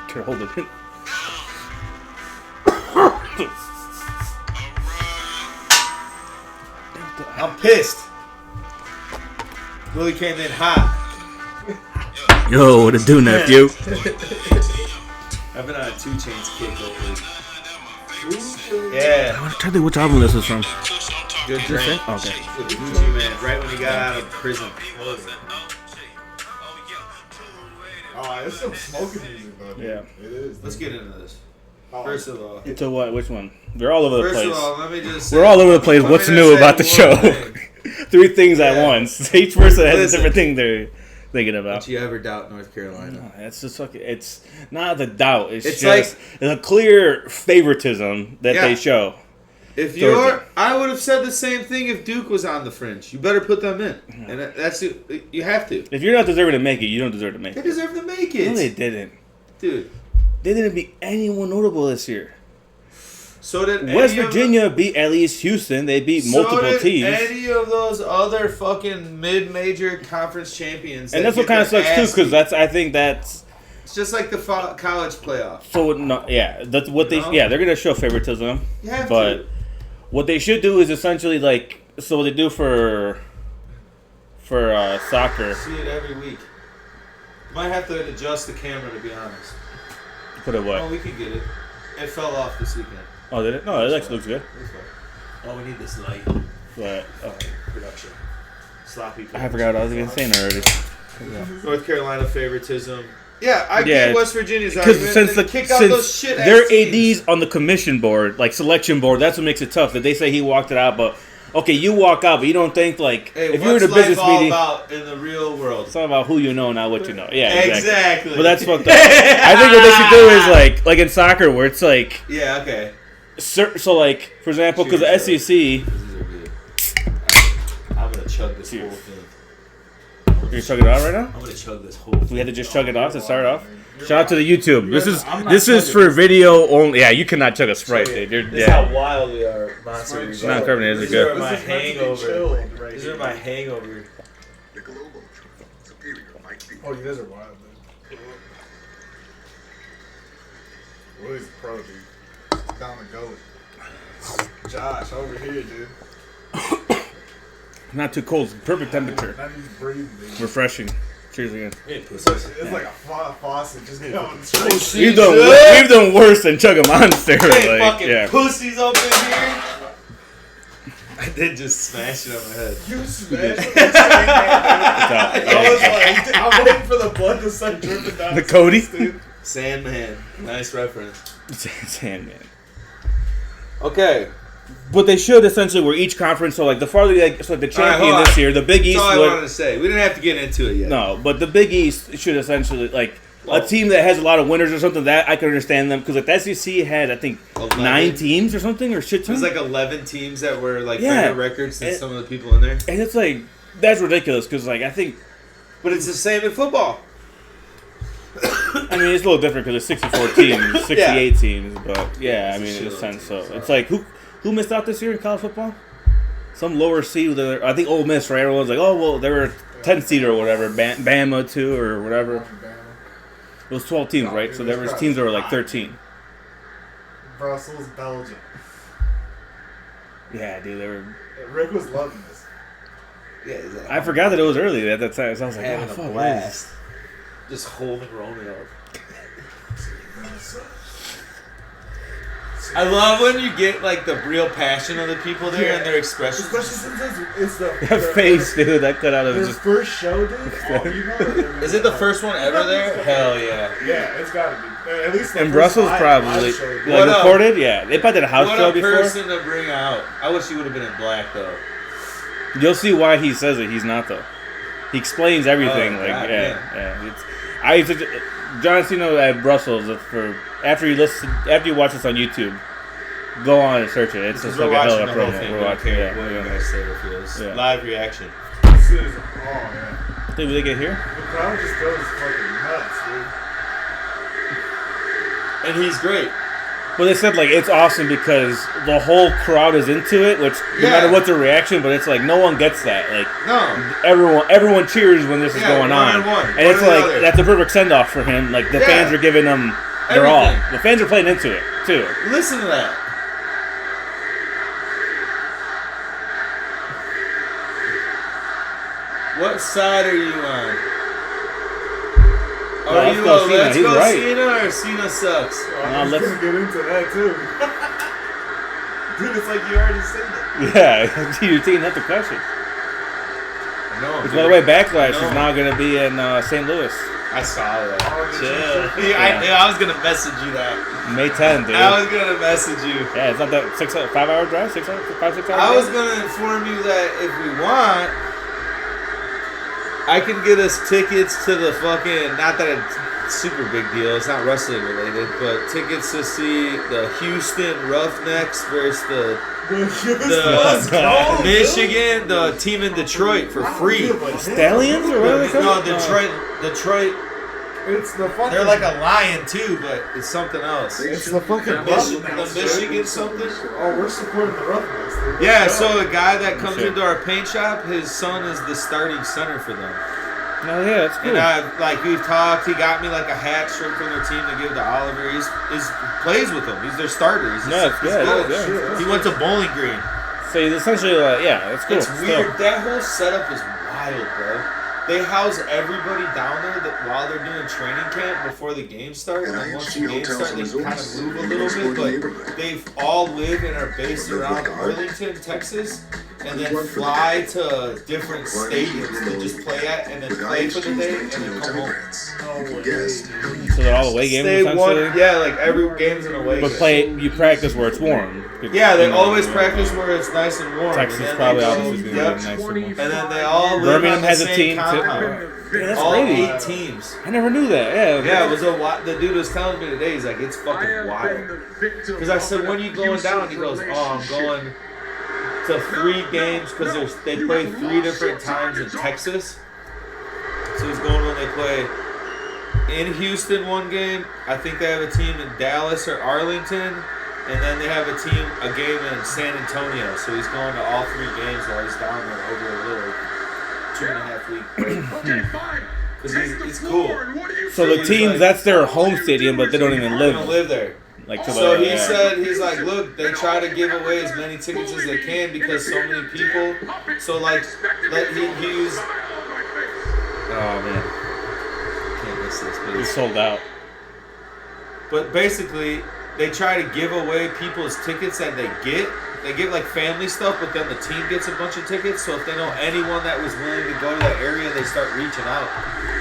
Try to hold it in. I'm pissed. Willie came in hot. Yo, what it do, nephew? I've been on a 2 Chainz kick lately. Yeah. I want to tell you which album this is from. Good drink. Okay. With Gucci Man, right when he got out of prison. Oh, it's some smoking music, though. Yeah. It is. Let's get into this. First of all. So what? Which one? They're all over the place. First of all, let me just say, we're all over the place. What's new about the show? 3 things at once. Each person has a different thing they're thinking about. Don't you ever doubt North Carolina? No, that's just fucking. It's not the doubt. It's just like, it's a clear favoritism that they show. If you're, I would have said the same thing if Duke was on the fringe. You better put them in, and that's you have to. If you're not deserving to make it, you don't deserve to make it. They deserve to make it. No, they didn't, dude. They didn't beat anyone notable this year. So did West Virginia beat at least Houston. They beat multiple teams. Any of those other fucking mid-major conference champions, and that's what kind of sucks too, because I think that's. It's just like the college playoff. So no, yeah, that's what they. Yeah, they're gonna show favoritism. You have but to. What they should do is essentially like what they do for soccer. See it every week. Might have to adjust the camera to be honest. Put it what? Oh, we could get it. It fell off this weekend. Oh, did it? No, it actually looks good. Oh, we need this light. But Production. Sloppy. I forgot what I was even saying already. North Carolina favoritism. Yeah, I get West Virginia's argument. Since those shit their teams. ADs on the commission board, like selection board, that's what makes it tough. That they say he walked it out, but okay, you walk out, but you don't think like if you're in a business meeting. About in the real world? It's all about who you know, not what you know. Yeah, exactly. But that's fucked up. I think what they should do is like in soccer, where it's like okay. So like for example, because the SEC. I'm gonna chug this whole thing. You're chugging it off right now? I'm gonna chug this whole thing. We had to just chug it off to start off. Shout out to the YouTube. This is for video only. Yeah, you cannot chug a Sprite, dude. This is how wild we are. Non-carbonated is good. These are my hangover. These are my hangover. Oh, you guys are wild, dude. Willie's a pro, dude. Down the gullet. Josh, over here, dude. Not too cold. Perfect temperature. Not even breathing, dude. Refreshing. Cheers again. It's like a faucet just going straight. We've done worse than chug a Monster. Hey, fucking pussies up in here. I did just smash it on my head. You smashed it. I'm waiting for the blood to start dripping down. The Cody? Sandman. Nice reference. Sandman. Okay. But they should essentially where each conference, so like the farther so like the champion this year, the Big East. That's all I wanted to say. We didn't have to get into it yet. No, but the Big East should essentially like a team that has a lot of winners or something that I can understand them because like the SEC had I think 11. 9 teams or something or shit. There's like 11 teams that were like better records than some of the people in there, and it's like that's ridiculous because like I think, but it's the same in football. I mean, it's a little different because it's 64 teams, 68 teams, but yeah, I mean in a sense. So it's like who missed out this year in college football? Some lower seed. I think Ole Miss, right? Everyone's like, oh, well, they were 10 seed or whatever. Bama, too, or whatever. It was 12 teams, right? So there was teams that were like 13. Brussels, Belgium. Yeah, dude, they were. Rick was loving this. Yeah, like, I forgot that it was early at that time. So I was like, having oh, a blast. Just holding Roman up. I love when you get like the real passion of the people there and their expressions. Especially since it's the face, dude. That cut out of his first show, dude. Is it the first one ever there? Hell yeah. Yeah, it's got to be. At least in Brussels, probably. Like recorded? Yeah, they probably did a house show before. What a person to bring out. I wish he would have been in black though. You'll see why he says it. He's not though. He explains everything. John Cena at Brussels for after you watch this on YouTube, go on and search it. It's just like a hell of a promo. We're watching. Yeah. Live reaction. Did they get here? The crowd just goes fucking nuts, dude. And he's great. Well, they said like it's awesome because the whole crowd is into it, which no matter what their reaction, but it's like no one gets that. Like everyone cheers when this is going on, and it's like that's a perfect send off for him. Like the fans are giving him They're all. Everything. The fans are playing into it, too. Listen to that. What side are you on? Are you a let's go Cena or Cena sucks? I was going to get into that, too. Dude, it's like you already said it. Yeah, you're taking that the question. No. By the way, Backlash is now going to be in St. Louis. I saw that. Chill. Yeah, I was going to message you that. May 10th, dude. I was going to message you. Yeah, it's not that 5-hour drive? 6 hour drive? I was going to inform you that if we want, I can get us tickets to the fucking, not that it's super big deal, it's not wrestling related, but tickets to see the Houston Roughnecks versus the Michigan, the team in Detroit for free. Stallions or whatever they call it? No, Detroit. It's the fucking. They're like a lion too, but it's something else. It's the fucking the Michigan something. Oh, we're supporting the Roughnecks. Yeah, so a guy that comes into our paint shop, his son is the starting center for them. Oh yeah, that's cool. And we've talked. He got me like a hat shirt from their team to give to Oliver. He's plays with them. He's their starter. He's good. He went to Bowling Green. So he's essentially that's cool. It's weird. That whole setup is wild, bro. They house everybody down there while they're doing training camp before the games start. And then once the games start, they kind of move a little bit. But they all live and are based around Arlington, Texas, and then fly to different stadiums to just play at, and then play for the day, and then come home. So they're all away games essentially? Yeah, like every game's an away game. You practice where it's warm. Yeah, they always practice where it's nice and warm. Texas probably obviously going to be nice and warm. And then they all live Birmingham on the has a same team compound. too. That's all crazy. 8 teams. I never knew that. Yeah, it was the dude was telling me today. He's like, it's fucking wild. Because I said, when are you going down? He goes, I'm going to 3 games because they play 3 different times in Texas. So he's going when they play in Houston one game. I think they have a team in Dallas or Arlington. And then they have a game in San Antonio. So he's going to all 3 games while he's down there over a little 2.5 week break. Because he's cool. So the teams, that's their home stadium, but they don't even live. They don't live there. So he said, he's like, look, they try to give away as many tickets as they can because so many people. So like, he used. Oh man, can't miss this. But he's sold out. But basically, they try to give away people's tickets that they get. They get like family stuff, but then the team gets a bunch of tickets. So if they know anyone that was willing to go to that area, they start reaching out.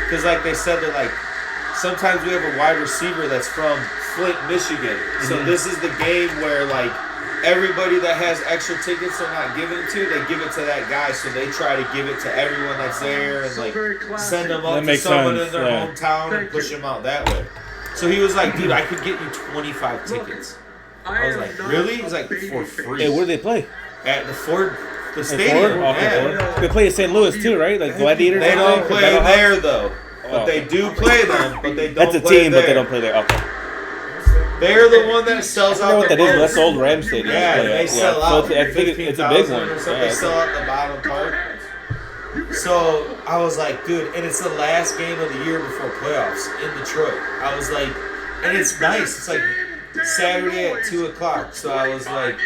Because like they said, they're like, sometimes we have a wide receiver that's from Flint, Michigan. So this is the game where like everybody that has extra tickets they're not giving it to, they give it to that guy. So they try to give it to everyone that's there and like send them up to someone in their hometown and push them out that way. So he was like, dude, I could get you 25 tickets. I was like, really? He's like, for free. Hey, where do they play? At the stadium. Yeah. They play in St. Louis too, right? Like Gladiators. They don't play there though. But they do play them, but they don't play there. That's a team, but they don't play there. Okay. They're the one that sells out. I don't know what that is. That's old Ram Stadium. Yeah, they sell out. So I think it's a big one. They sell out the bottom part. So I was like, dude, and it's the last game of the year before playoffs in Detroit. I was like, and it's nice. It's like Saturday at 2:00. So I was like,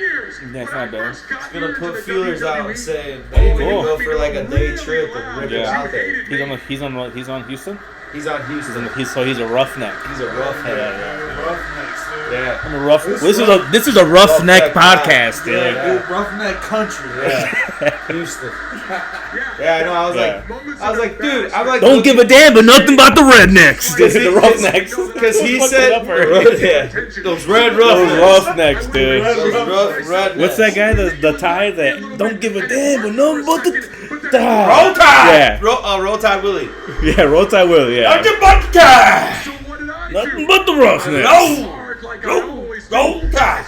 that's not bad. I'm gonna put feelers out and say maybe go for like a day trip and rip it out there. He's on Houston. He's on Houston. He's a roughneck. He's a roughneck. Yeah. I'm a rough. This is a roughneck podcast, dude. Yeah. Roughneck country. Yeah. Houston. Yeah, I know. I was like, dude. I'm like, don't give a damn, but nothing about the rednecks. The roughnecks. Because he said, those red roughnecks. Those roughnecks, dude. Those rough rednecks. What's that guy? The tie that don't give a damn, but nothing but the Roll Tide. Yeah. Roll Tide Willie. Yeah, Roll Tide Willie. Yeah. Nothing but the tie. Nothing but the roughnecks. Roll Tide.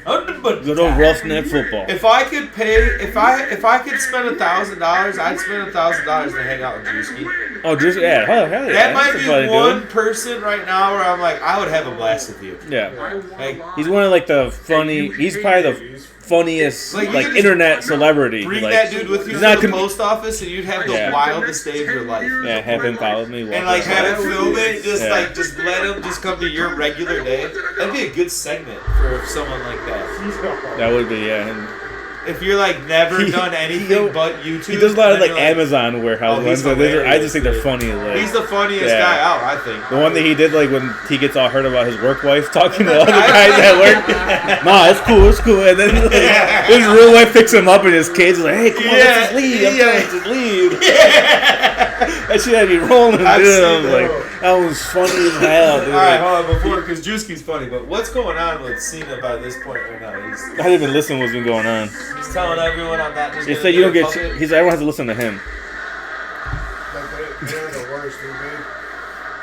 Good old roughneck football. If I could spend $1,000, I'd spend $1,000 to hang out with Drewski. Oh, just hell yeah. That might be one person right now where I'm like, I would have a blast with you. Yeah. Like, he's one of like the funny. He's probably the funniest like internet celebrity. Bring like, that dude with you to the post office, and you'd have the wildest day of your life. Yeah, have him follow me. And like have him film it, just let him just come to your regular day. That'd be a good segment for someone like that. That would be And if you're like never done anything but YouTube, he does a lot of like Amazon warehouse ones. I just think they're funny. Like, he's the funniest guy out, I think. The one that he did, like when he gets all hurt about his work wife talking to other guys at work. Nah, it's cool. And then like, his real wife picks him up and his kids is like, hey, come on, let's just leave. I'm trying to just leave. That shit had me rolling. That was funny as hell. Dude. All right, hold on because Drewski's funny. But what's going on with Cena by this point right now? I didn't even listen to what's been going on. He's telling everyone I'm not just. He said you don't get. He's everyone has to listen to him. Like they're the worst, dude.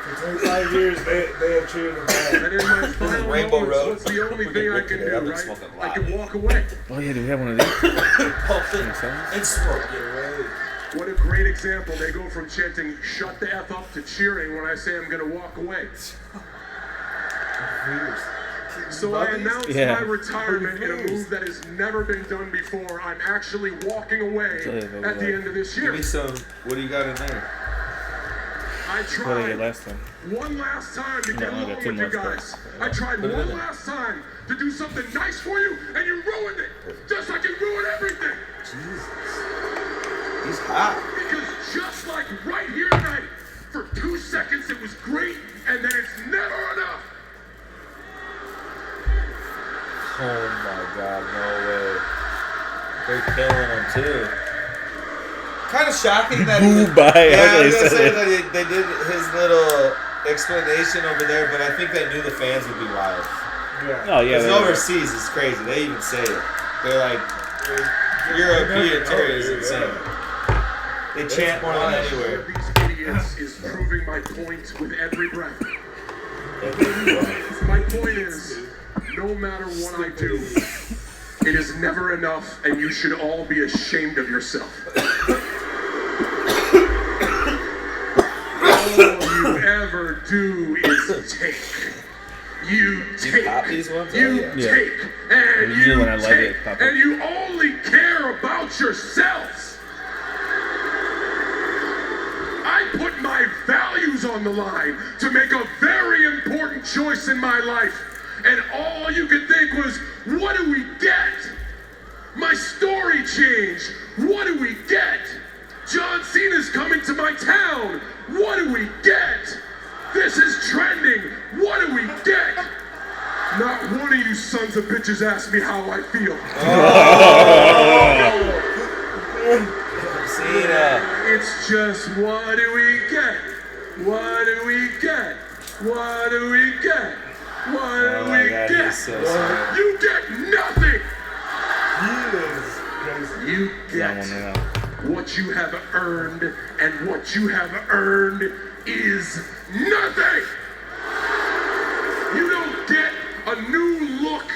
For 25 years, they have treated him bad. And in my final Rainbow moments, Road. what's the only thing I can do, right? I can walk away. Oh yeah, do we have one of these? And smoke. What a great example. They go from chanting, shut the F up, to cheering when I say I'm going to walk away. So I announced my retirement in a move that has never been done before. I'm actually walking away at the end of this year. Give me some. What do you got in there? I tried last time. one last time to get along with you guys. I tried one last time to do something nice for you, and you ruined it. Just like you ruined everything. Jesus. He's hot. Because just like right here tonight, for 2 seconds it was great, and then it's never enough. Oh my God, no way. They're killing him too. Kind of shocking that I was gonna say that they did his little explanation over there, but I think they knew the fans would be wild. Yeah. Oh yeah. Because overseas is crazy. They even say it. They're like, European terror is insane. They chant more than anywhere. These idiots is proving my point with every breath. My point is, no matter what I do, it is never enough, and you should all be ashamed of yourself. All you ever do is take. You take, and you take, and you only care about yourselves. I put my values on the line to make a very important choice in my life, and all you could think was, what do we get? My story changed. What do we get? John Cena's coming to my town. What do we get? This is trending. What do we get? Not one of you sons of bitches asked me how I feel. Cena. It's just, what do we get? What do we get? What do we get? What do we get? So you get nothing. You get what you have earned, and what you have earned is nothing. You don't get a new look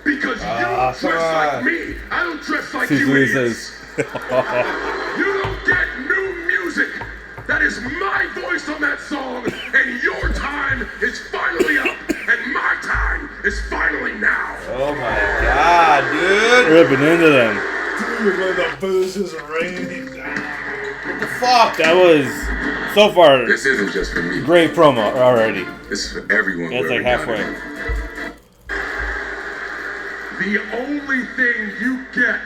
because you don't dress like me. I don't dress like you idiots. You don't get new music. That is my voice on that song, and your time is finally up, and my time is finally now. Oh my God, dude! Ripping into them. Dude, when the booze is raining down. What the fuck? That was so far. This isn't just for me. Great promo already. This is for everyone. It's like halfway. The only thing you get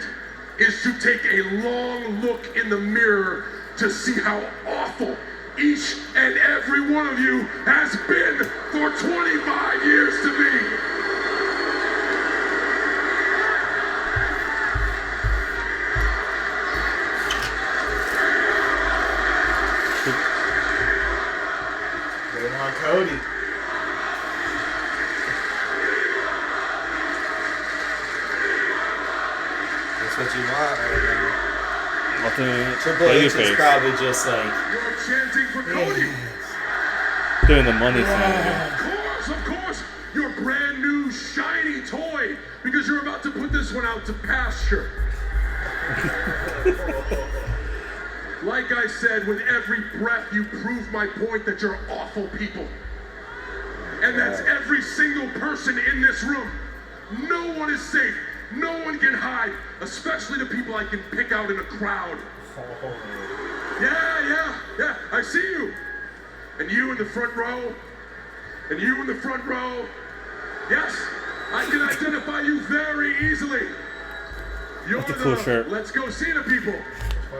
is to take a long look in the mirror to see how awful each and every one of you has been for 25 years to me. They want Cody. That's what you want right now. Triple H is Babyface. probably just like, You're chanting for Cody. Doing the money thing. Of course. your brand new shiny toy because you're about to put this one out to pasture. Like I said, with every breath you prove my point that you're awful people. And that's every single person in this room. No one is safe. No one can hide, especially the people I can pick out in a crowd. Yeah, I see you. And you in the front row. And you in the front row. Yes, I can identify you very easily. You're That's a cool shirt. Let's Go Cena people.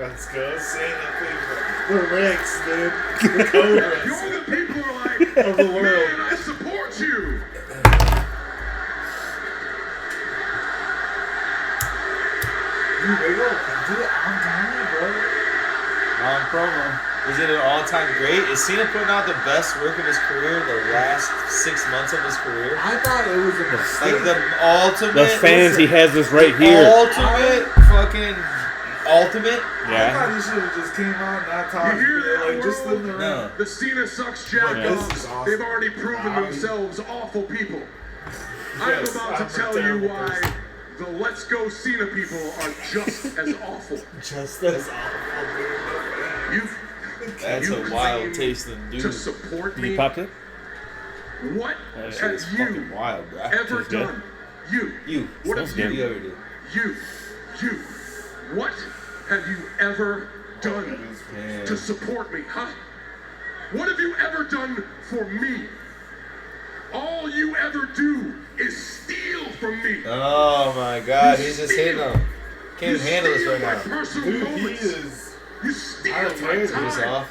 Let's go Cena people. The Rex, dude. The Cobras. You're the people who are like, of the world. man, I support you. Dude, they don't do it on time, bro. On promo. Is it an all-time great? Is Cena putting out the best work of his career the last 6 months of his career? I thought it was a mistake. Like the ultimate. The fans, he has this right here. Ultimate fucking ultimate. I thought he should have just came on, not talking. You hear that, Like, just world? living around. The Cena sucks jack Yeah. off. This is awesome. They've already proven themselves awful people. I'm Yes, about I'm to a tell you terrible why person. the Let's Go Cena people are just as awful. Just as awful, You That's you a wild claim tasting to dude. support Did you me. pop it? What That shit have is you fucking wild, bro. ever Tastes good. done? You. What Smells have good. You ever do? You. What have you ever done Yeah. to support me, huh? What have you ever done for me? All you ever do is steal from me. Oh my god, he's just hitting him. Can't even handle this right my now. personal dude. He moments. is. You steal I my tell you, He's time. off.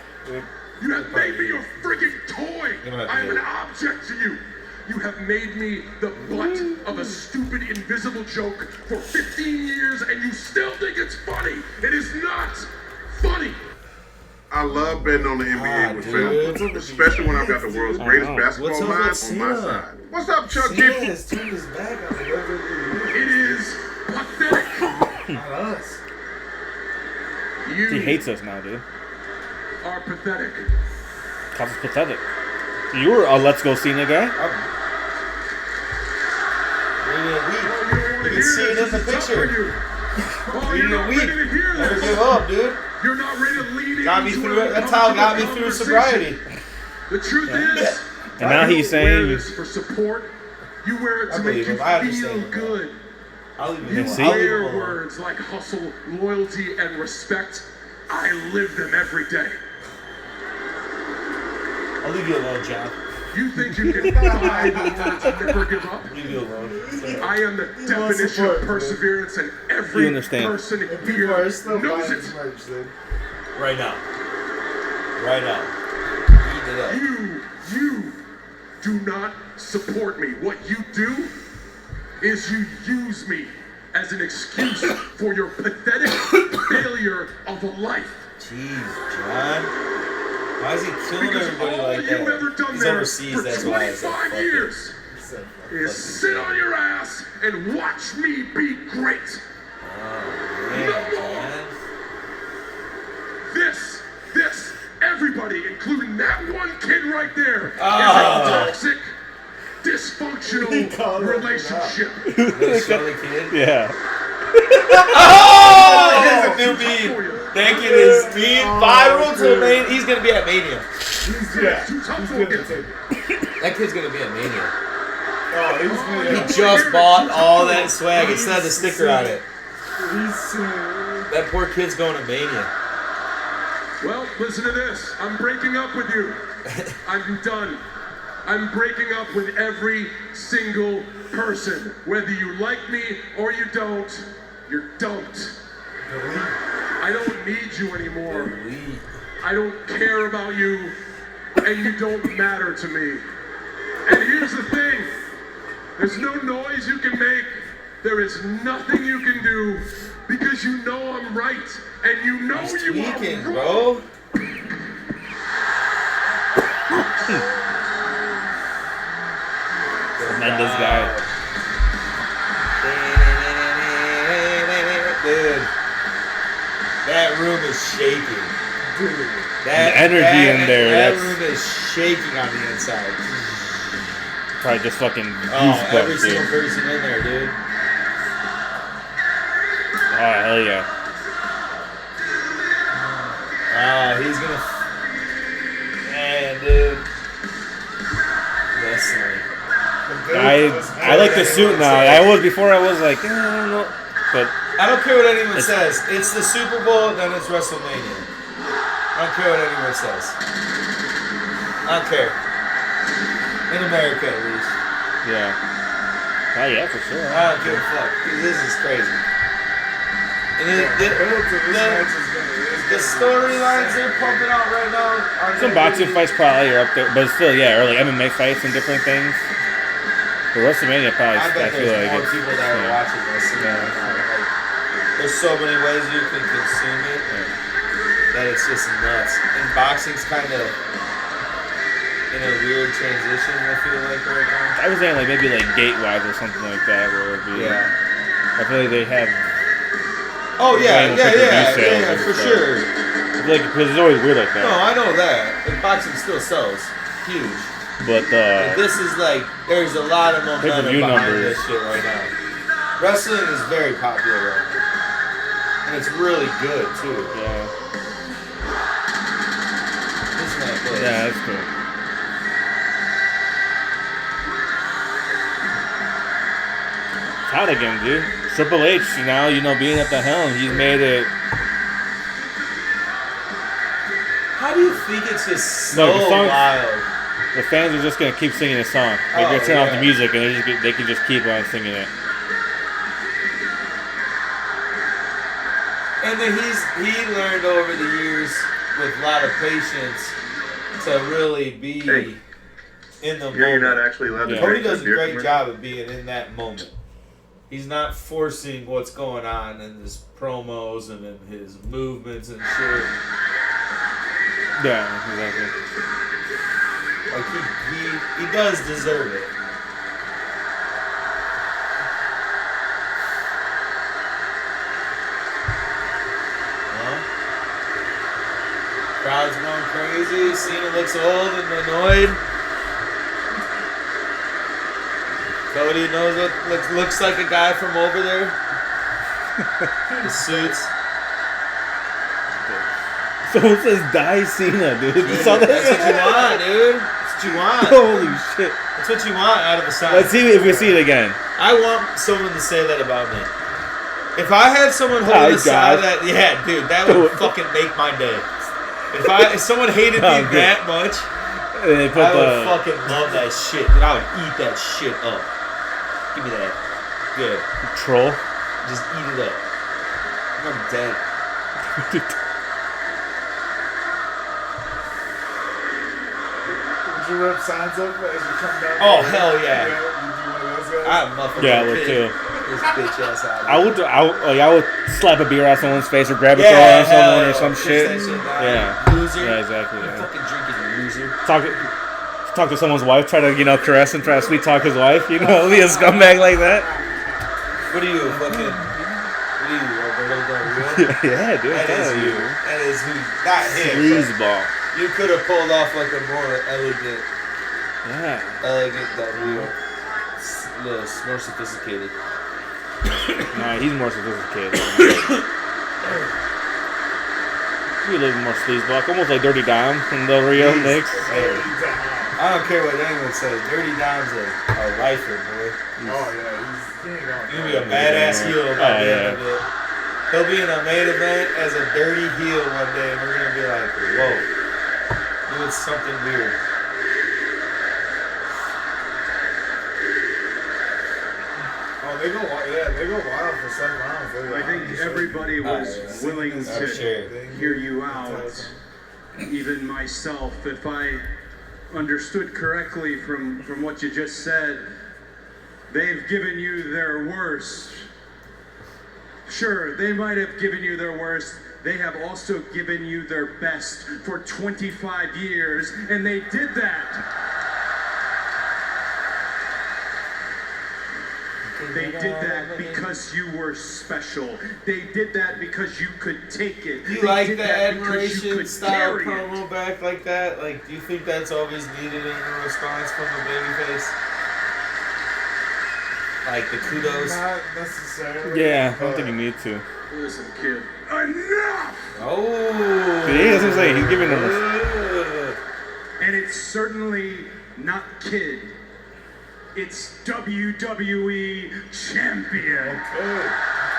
You have made me your friggin' toy. You don't have to I am do an it. object to you. You have made me the butt of a stupid invisible joke for 15 years and you still think it's funny. It is not funny. I love betting on the NBA with dude. film, especially when I've got the world's greatest What's basketball up with mind on my Cena? side. What's up, Chuck? Cena has turned his back on the WWE. It is pathetic. Not us. He You hates us now, dude. are pathetic. Cause it's pathetic. You were a Let's Go Cena guy. You can see it in the picture. Oh, you're Reading not a week. ready to hear Never this. give up, dude. You're not ready to lean Got me into through an it. That's how it got me uncomfortable through conversation. sobriety. The truth is, And now you he's don't wear saying- this for support. You wear it I to believe make you him. I understand feel him. good. I'll leave You it see? alone. I'll leave wear it alone. words like hustle, loyalty, and respect. I live them every day. I'll leave you alone, John. You think you can buy the words never give up? Leave you alone. I am the wants definition support, of dude. perseverance, and You every understand. person And people are still here knows buying it. merch, dude. Right now. Right now. Eat it up. You do not support me. What you do is you use me as an excuse for your pathetic failure of a life. Jeez, John. Why is he killing Because everybody all like you've that? ever done He's there overseas, for that's why. It's like, 25 fuck it. years is sit on your ass and watch me be great. Oh, man, John. This, everybody, including that one kid right there, is Ah. a toxic, He dysfunctional called him relationship. Little Shelly kid. Yeah. Oh! Here's a new For meme. you. Thanking his meme viral to Mania. He's gonna be at Mania. Yeah, Too tough he's for gonna him. take it. That kid's gonna be at Mania. Oh, he's gonna. He just bought all that swag. It still had the sticker on it. He's. That poor kid's going to Mania. Well, listen to this. I'm breaking up with you. I'm done. I'm breaking up with every single person. Whether you like me or you don't, you're dumped. I don't need you anymore. I don't care about you, and you don't matter to me. And here's the thing. There's no noise you can make. There is nothing you can do because you know I'm right, and you know He's you tweaking, are wrong. bro. Tremendous guy. Dude, that room is shaking. Dude. The energy in there, That that's- room is shaking on the inside. Probably just fucking Oh, every goosebumps, single dude. person in there, dude. Oh, hell yeah. He's gonna. Man, dude. Wrestling. I like the suit now. I was before. I was like, I don't know, but I don't care what anyone says. It's the Super Bowl, then it's WrestleMania. I don't care what anyone says. I don't care. In America, at least. yeah. Oh yeah, for sure. I don't give a fuck. This is crazy. And the storylines they're pumping out right now are Some boxing fights probably are up there, but still, yeah, or like MMA fights and different things. But WrestleMania probably, I bet feel there's like more it's, people that are watching wrestling right now. Like, there's so many ways you can consume it that it's just nuts. And boxing's kind of in a weird transition, I feel like, right now. I was saying like maybe like gate-wise or something like that, where it would be. Yeah. I feel like they have. Oh yeah, sales for and stuff. sure. I feel like because it's always weird like that. No, I know that. And boxing still sells. Huge. But This is like, there's a lot of momentum pay-per-view behind numbers. this shit right now. Wrestling is very popular right now. And it's really good, too. yeah, Isn't that place? yeah, that's cool. It's hot again, dude. Triple H, now being at the helm, he's made it. How do you think it's just so No, the song- wild? The fans are just gonna keep singing the song. Like Oh, they turn off the yeah. music and they can just keep on singing it. And then he learned over the years with a lot of patience to really be Hey, in the Here you're moment. not actually allowed to Yeah. Cody drink does a that beer great commercial. job of being in that moment. He's not forcing what's going on in his promos and in his movements and shit. Yeah, exactly. Like he does deserve it. Well, crowd's going crazy. Cena looks old and annoyed. Cody knows what looks like a guy from over there. The suits. Someone says die Cena, dude. You saw that? That's what you want, dude. That's what you want. Holy shit. That's what you want out of a sign. Let's see if we see it again. I want someone to say that about me. If I had someone hold a sign God. that, yeah, dude, that would fucking make my day. If someone hated me good. that much, And they put I would the fucking love that shit. Dude, I would eat that shit up. Give me that. Good. troll. Just eat it up. I'm dead. Would you rip signs up as you come down? Oh, there? hell yeah. You be one of those guys? I'm muffled. Yeah, I would too. This bitch ass out. I would slap a beer out someone's face or grab a throw Yeah, on someone hell or yeah. some Push shit. that shit down. Yeah. Loser. Yeah, exactly. You Yeah. fucking drinking, you loser. Talk to someone's wife, try to caress and try to sweet talk his wife. Be a scumbag like that. What are you, fucking? What are you, Roberto Del Rio? Yeah, dude. That is you. That is who. Not him. Sleazeball. but You could have pulled off like a more elegant Del Rio. A little more sophisticated. Nah, he's more sophisticated. He's a little more sleazeball, almost like Dirty Dom from Del Rio mix. I don't care what anyone says. Dirty Dom's a lifer, boy. Oh yeah, he ain't going. He'll be a badass heel by the end of it. He'll be in a main event as a dirty heel one day, and we're gonna be like, whoa, doing something weird. Oh, they go wild for 7 rounds. I think everybody was willing I'm to sure. hear you out. Even myself, if I understood correctly from what you just said, they've given you their worst. Sure, they might have given you their worst. They have also given you their best for 25 years, and they did that. They did that because you were special. They did that because you could take it. You They like did the that because you admiration could style carry it. promo back like that? Like, do you think that's always needed in a response from a babyface? Like the kudos. Not necessarily. Yeah, I don't think you need to. Listen, kid. Enough! Oh. Yeah, that's what I'm saying. He's giving them. And it's certainly not kid. It's WWE champion. Okay.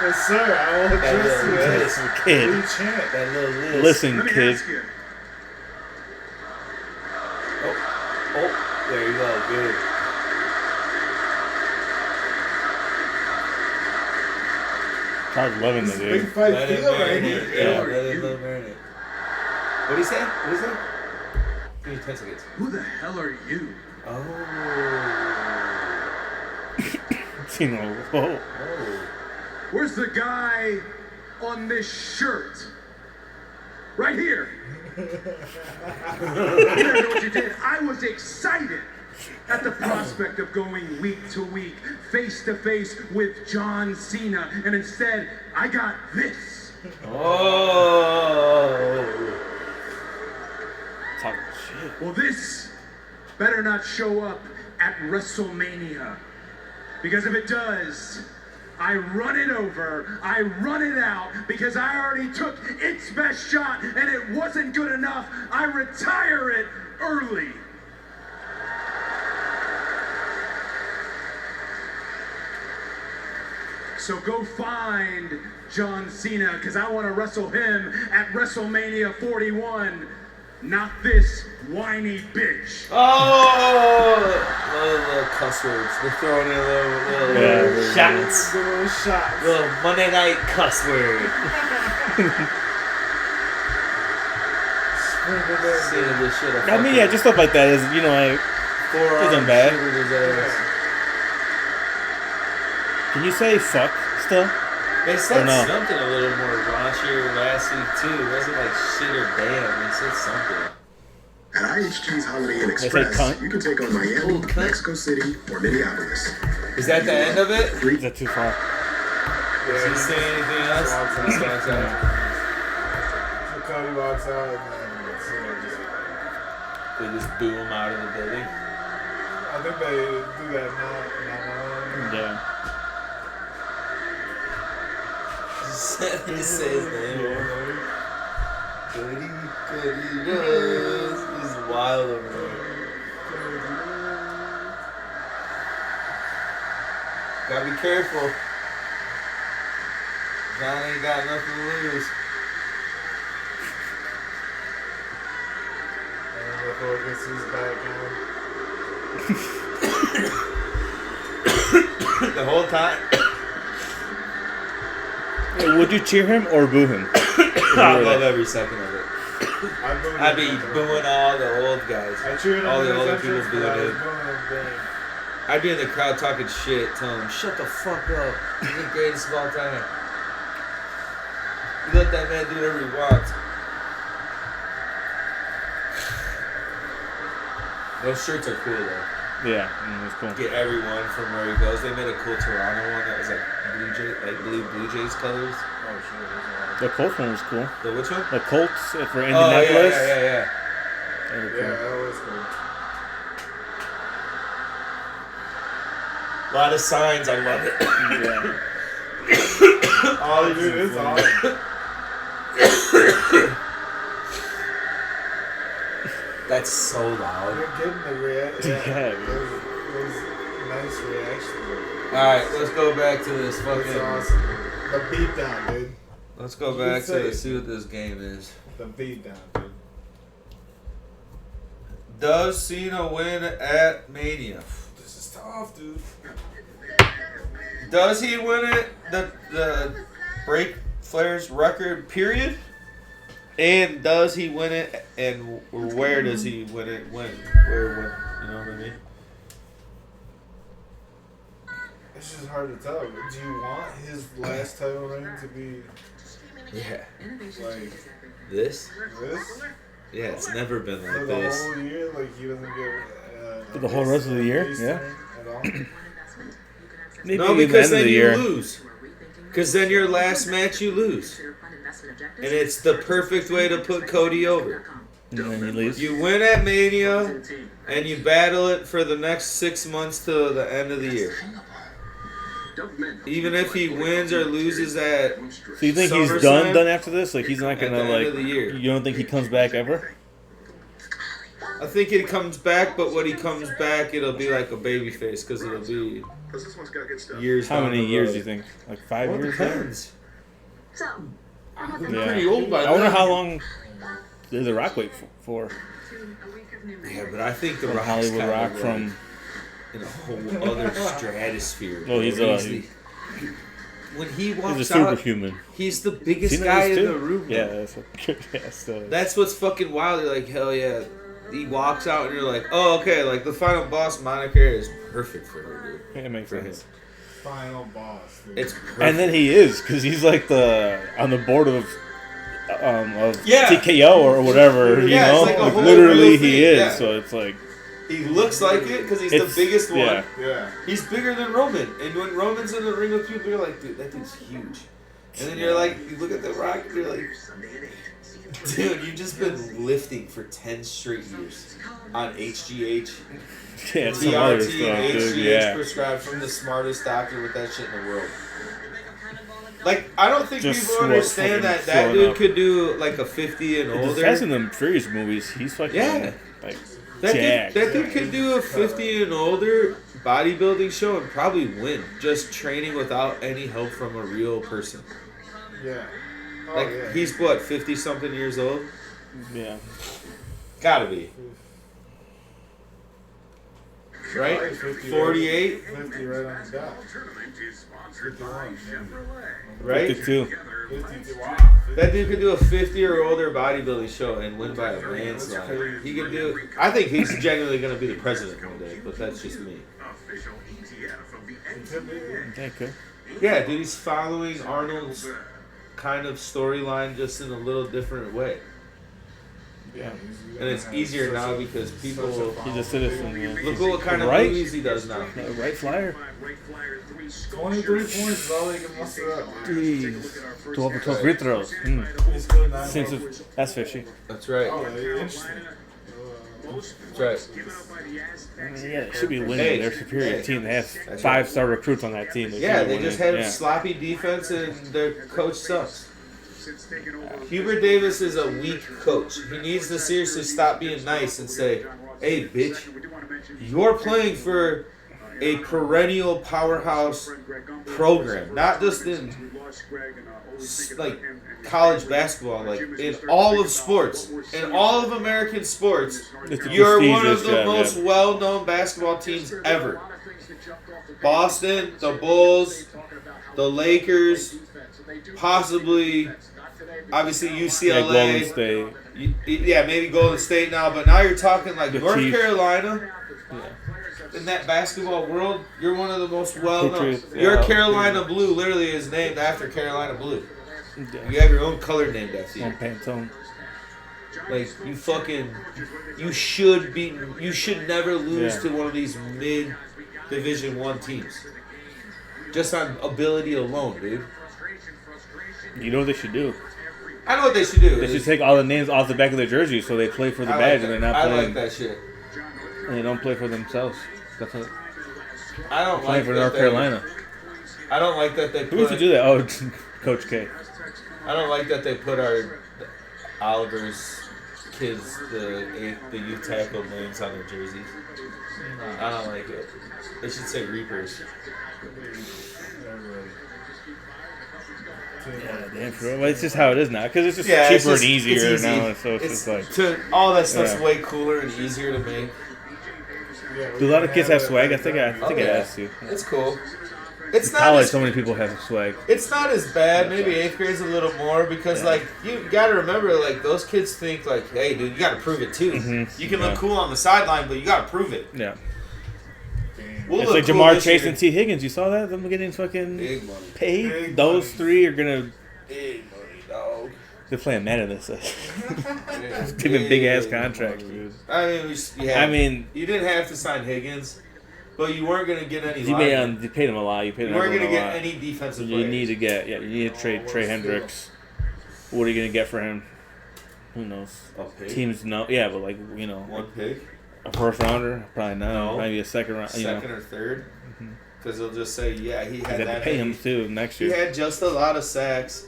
Yes, sir. I will address you. Listen, kid. New champ. That little list. Listen, Let me kid. ask you. Oh, there you go. Good. Crowd's loving the Big dude. fight Let it feel right marinate. here. Yeah, let it marinate. What do you say? What is that? Give me 10 seconds. Who the hell are you? Oh. Cena, whoa. Oh. Where's the guy on this shirt? Right here. You don't know what you did. I was excited at the prospect of going week to week, face to face with John Cena, and instead I got this. Oh. Talking shit. Well, this better not show up at WrestleMania, because if it does, I run it over, I run it out, because I already took its best shot and it wasn't good enough. I retire it early. So go find John Cena, because I want to wrestle him at WrestleMania 41, not this whiny bitch. Oh. Little cuss words. They're throwing in little shots. The little shots. Little Monday night cuss word. Sprinkled in. Seeing this shit. I mean, yeah, just stuff like that is, you know, like, isn't bad. Can you say fuck still? They said Or no? something a little more raunchier last week too. It wasn't like shit or damn. They said something. At IHG's Holiday Inn They say Express, cunt? you can take on Miami, Oh, cunt. Mexico City, or Minneapolis. Is that the end of it? Is that too far? Does he say anything else? Walks out. He walks out. So Cody walks out and then Cena just. They just boo him out of the building. I think they do that now. Yeah. He says his name. Cody Rose. He's wild over there. Gotta be careful. John ain't got nothing to lose. And before it gets his back on. The whole time. Would you cheer him or boo him? I love every second of it. I'd be booing booing all the old guys. I cheered all him the in older his people entrance, booing but I was him. booing him then. I'd be in the crowd talking shit, telling him, shut the fuck up. You're the greatest of all time. You let that man do whatever he wants. Those shirts are cool though. Yeah, it's cool. Get everyone from where he goes. They made a cool Toronto one that was like Blue Jays colors. Oh shit, there's The Colts one was cool. The which one? The Colts for Oh Indianapolis. yeah. They were yeah, cool. that was cool. A lot of signs. I love it. Yeah. Oh, dude, it's awesome. That's so loud. You're getting the reaction. Yeah, It was a nice reaction. Alright, let's go back to this It's fucking. awesome. The beatdown, dude. Let's go You back say to it. see what this game is. The beatdown, dude. Does Cena win at Mania? This is tough, dude. Does he win it? The break Flair's record, period? And does he win it? And where does he win it? When? Where? You know what I mean? It's just hard to tell. Do you want his last title reign to be Yeah. like This? this Yeah, it's never been for like the this. whole year? Like he doesn't get For the whole rest of the year? face Yeah. turn at all? Maybe No, at the because end of then the you year. lose. Because then your last match you lose. And it's the perfect way to put Cody over. And then he leaves. You win at Mania, and you battle it for the next 6 months to the end of the year. Even if he wins or loses at So you think he's SummerSlam? done after this? Like he's not At gonna the end like. of the year. You don't think he comes back ever? I think he comes back, but when he comes back, it'll be like a baby face because it'll be years. How down many the years road. do you think? Like 5 Well, it years? depends. Yeah. Pretty old by I wonder then. how long did The Rock wait for? Yeah, but I think the From Rock's Hollywood kinda Rock like from. in a whole other stratosphere. Oh, he's when he He's walks a out, superhuman. he's the biggest Cena guy is in too. the room. Yeah, though. that's what, yeah, so. That's what's fucking wild. You're like, hell yeah. He walks out and you're like, oh, okay, like the final boss moniker is perfect for her, dude. It makes For sense. Final boss. Dude. It's perfect. And then he is, because he's like on the board of Yeah. TKO or whatever, you Yeah, it's know? like a Like, whole literally real he thing, is, yeah. so it's like. he looks like it because he's the It's- biggest one. yeah. Yeah. He's bigger than Roman. And when Roman's in the ring with people, you're like, dude, that dude's huge. And then you're like, you look at The Rock and you're like, dude, you've just been lifting for 10 straight years on HGH. Yeah, it's some other TRT stuff, and dude, HGH yeah. prescribed from the smartest doctor with that shit in the world. Like, I don't think Just people slow- understand fucking that slowing dude up. could do like a 50 and The older. Fast and the Furious movies, he's fucking Yeah. like That jacked. dude could do a 50 and older bodybuilding show and probably win just training without any help from a real person. Yeah. Oh, Like, yeah. he's what, 50 something years old? Yeah. Gotta be. Right? 48? 50 right on the dot. 51. Right? 52. 52. Wow. That dude could do a 50 or older bodybuilding show and win by a landslide. He could do. I think he's genuinely going to be the president one day, but that's just me. Okay. Yeah, dude, he's following Arnold's kind of storyline just in a little different way. Yeah. And it's easier now because people. He's a citizen. Yeah. Look at what kind of Right? movies he does now. Right flyer? 23 points is all they can muster up. Jeez. 12 for 12 free throws. He's good 9 Seems points. to, that's fishy. That's right. Oh, interesting. That's right. I mean, yeah, they should be winning. Hey, They're a superior hey. team. They have That's 5-star recruits on that team. Yeah, should be they just winning. have sloppy defense and their coach sucks. Hubert Davis is a weak coach. He needs to seriously stop being nice and say, hey, bitch, you're playing for a perennial powerhouse program, not just in like college basketball, like in all of sports, in all of American sports. It's a You're one of prestigious the job, most yeah. well-known basketball teams ever. Boston, the Bulls, the Lakers, possibly, obviously Yeah, UCLA. Golden State. Yeah, maybe Golden State now, but now you're talking like The North Chiefs. Carolina. In that basketball world, you're one of the most well-known. Patriots, Your yeah. Carolina Blue literally is named after Carolina Blue. Yeah. You have your own color named after On you. Pantone. Like you should never lose Yeah. to one of these mid-division 1 teams. Just on ability alone, dude. You know what they should do? I know what they should do. They should take all the names off the back of their jersey so they play for the I badge like and that. they're not I playing. like that shit. And they don't play for themselves. That's what, I don't playing like for that North they- Carolina. I don't like that they Who used to put. do that? Oh, Coach K. I don't like that they put our Oliver's kids the youth tackle names on their jerseys. I don't like it. They should say Reapers. Yeah, damn sure. Well, it's just how it is now because it's just Yeah, cheaper it's just- and easier it's easy. now. So it's just like. All that stuff's Yeah. way cooler and easier to make. Do a lot of kids have swag? I think I Oh, yeah. asked you. It's cool. It's not College, as, so many people have swag. it's not as bad. Maybe 8th grade's a little more because like you gotta remember like those kids think like, hey dude, you gotta prove it too. Mhm. You can Yeah. look cool on the sideline, but you gotta prove it. Yeah. We'll It's look like cool Jamar this Chase year. and T. Higgins. You saw that? Them getting fucking Big money. paid? Big Those money. three are going to. Big money, dog. They're playing Madden this. Giving big ass contracts, dude. I mean, you didn't have to sign Higgins, but you weren't gonna get any. You paid him a lot. You paid him You weren't gonna a get lot. any defensive You players. need to get, you need to trade Trey Hendricks. What are you gonna get for him? Who knows? A pick? Teams know, yeah, but like One pick, a first rounder, probably not. No. Maybe a second round. second or third. because they'll just say, yeah, he They had have that to pay many. him too next He year. had just a lot of sacks,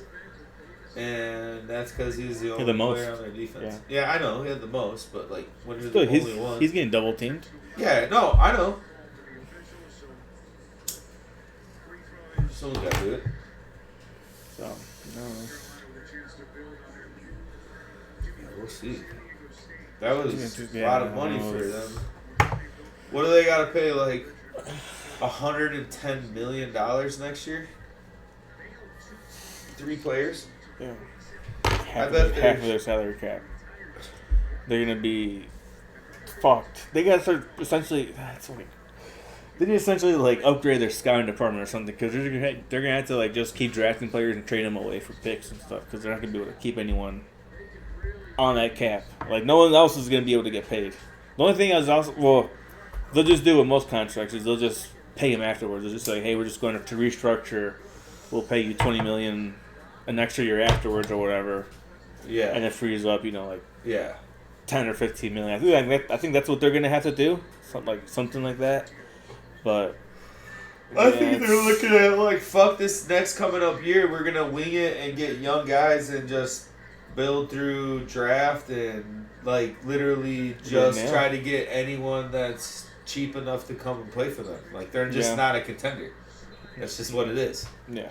and that's because he's the only the most. player on their defense. Yeah, I know he had the most, but like when you're Still, the only one, he's getting double teamed. yeah, no, I know. Someone's got to do it. So no. Yeah, we'll see. That was a Yeah, lot of money for them. What do they got to pay? Like $110 million next year? 3 players? Yeah. I bet Half of their salary cap. They're gonna be fucked. They gotta start essentially. That's like they need to essentially like upgrade their scouting department or something because they're gonna have to like just keep drafting players and trade them away for picks and stuff because they're not gonna be able to keep anyone on that cap. Like no one else is gonna be able to get paid. The only thing is also they'll just do what most contracts is they'll just pay him afterwards. They'll just say, hey, we're just going to restructure. We'll pay you $20 million an extra year afterwards or whatever. Yeah. And it frees up, like Yeah. 10 or 15 million. I think that's what they're gonna have to do, something like that. But I think they're looking at like, fuck this next coming up year. We're gonna wing it and get young guys and just build through draft and like literally just try to get anyone that's cheap enough to come and play for them. Like they're just not a contender. That's just what it is. Yeah.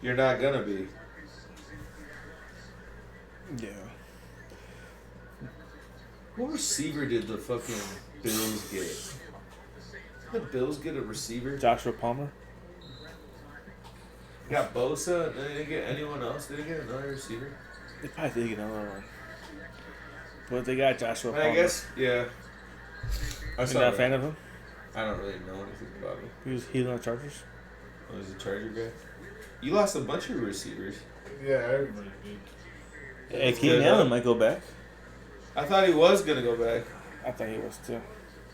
You're not gonna be. Yeah. What receiver did the fucking Bills get? Did the Bills get a receiver? Joshua Palmer. Got Bosa, and they didn't get anyone else. They didn't get another receiver. They probably did get another one. But they got Joshua Palmer. I guess, yeah. You're not a fan of him? I don't really know anything about him. He was on the Chargers. Oh, he's a Charger guy. You lost a bunch of receivers. Yeah, everybody did. Hey, Keenan Allen might go back. I thought he was gonna go back. I thought he was too.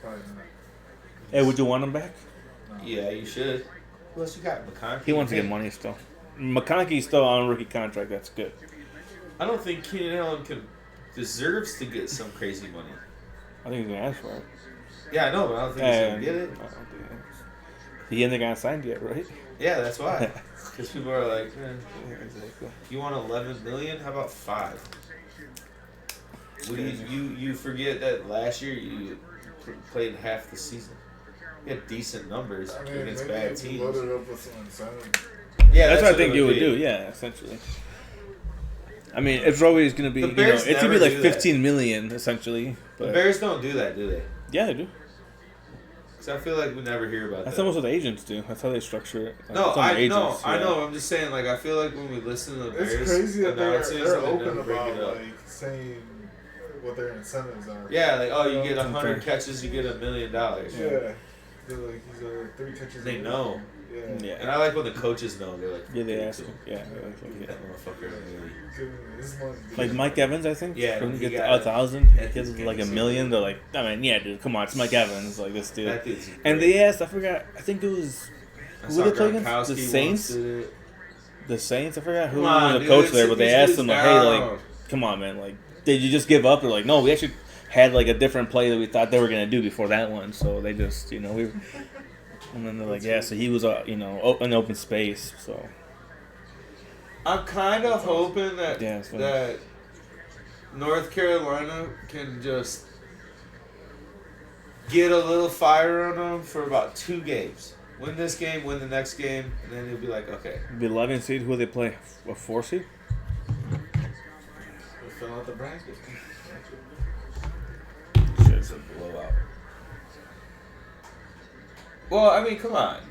Probably not. Hey, would you want him back? Yeah, you should. Who else you got? McConkey. He wants to get money still. McConkey's still on a rookie contract. That's good. I don't think Keenan Allen deserves to get some crazy money. I think he's gonna ask for it. Yeah, I know, but I don't think he's gonna get it. I don't think he hasn't got signed yet, right? Yeah, that's why. Because people are like, Yeah, exactly. you want $11 million? How about 5? What do you forget that last year you played half the season. You had decent numbers against bad teams. Loaded up with some incentive. Yeah, That's what I it think you would be. do. Yeah, essentially. I mean, it's always going to be, The Bears it's going to be never like do that. $15 million, essentially. The But Bears don't do that, do they? yeah, they do. Because I feel like we never hear about That's that. almost what the agents do. That's how they structure it. Like, No, it's on the I know, agents, I yeah. know. I'm just saying, like, I feel like when we listen to the Bears It's crazy that announcers, they're they open never bring about it up. like saying what their incentives are. Yeah, like, oh, you get Unfair. 100 catches, you get $1 million. Yeah. They're like, he's 3 catches. They a know. week. Yeah. Yeah. And I like when the coaches know. They're like, Yeah, they "Give it ask to him. him. Yeah, they're like, Give that motherfucker $1 million." Give me this money. Like Mike Evans, I think. Yeah, Couldn't he get got 1,000. it. He gets like $1 million. They're like, I mean, yeah, dude, come on, it's Mike Evans, like this dude. That dude's And great. they asked, I forgot, I think it was I who saw they play against? Gronkowski The once Saints. did it. The Saints. I forgot who Come on, was the dude, coach sit there, but they these asked dudes him like, hey, like, down. come on, man, like, did you just give up? They're like, no, we actually had like a different play that we thought they were gonna do before that one, so they just, we. And then they're like, yeah, so he was, in open space, so. I'm kind of hoping that Yeah, it's funny. that North Carolina can just get a little fire on them for about 2 games. Win this game, win the next game, and then you'll be like, okay. The 11 seed, who they play? A 4 seed? We fill out the bracket. It's a blowout. Well, I mean, come on.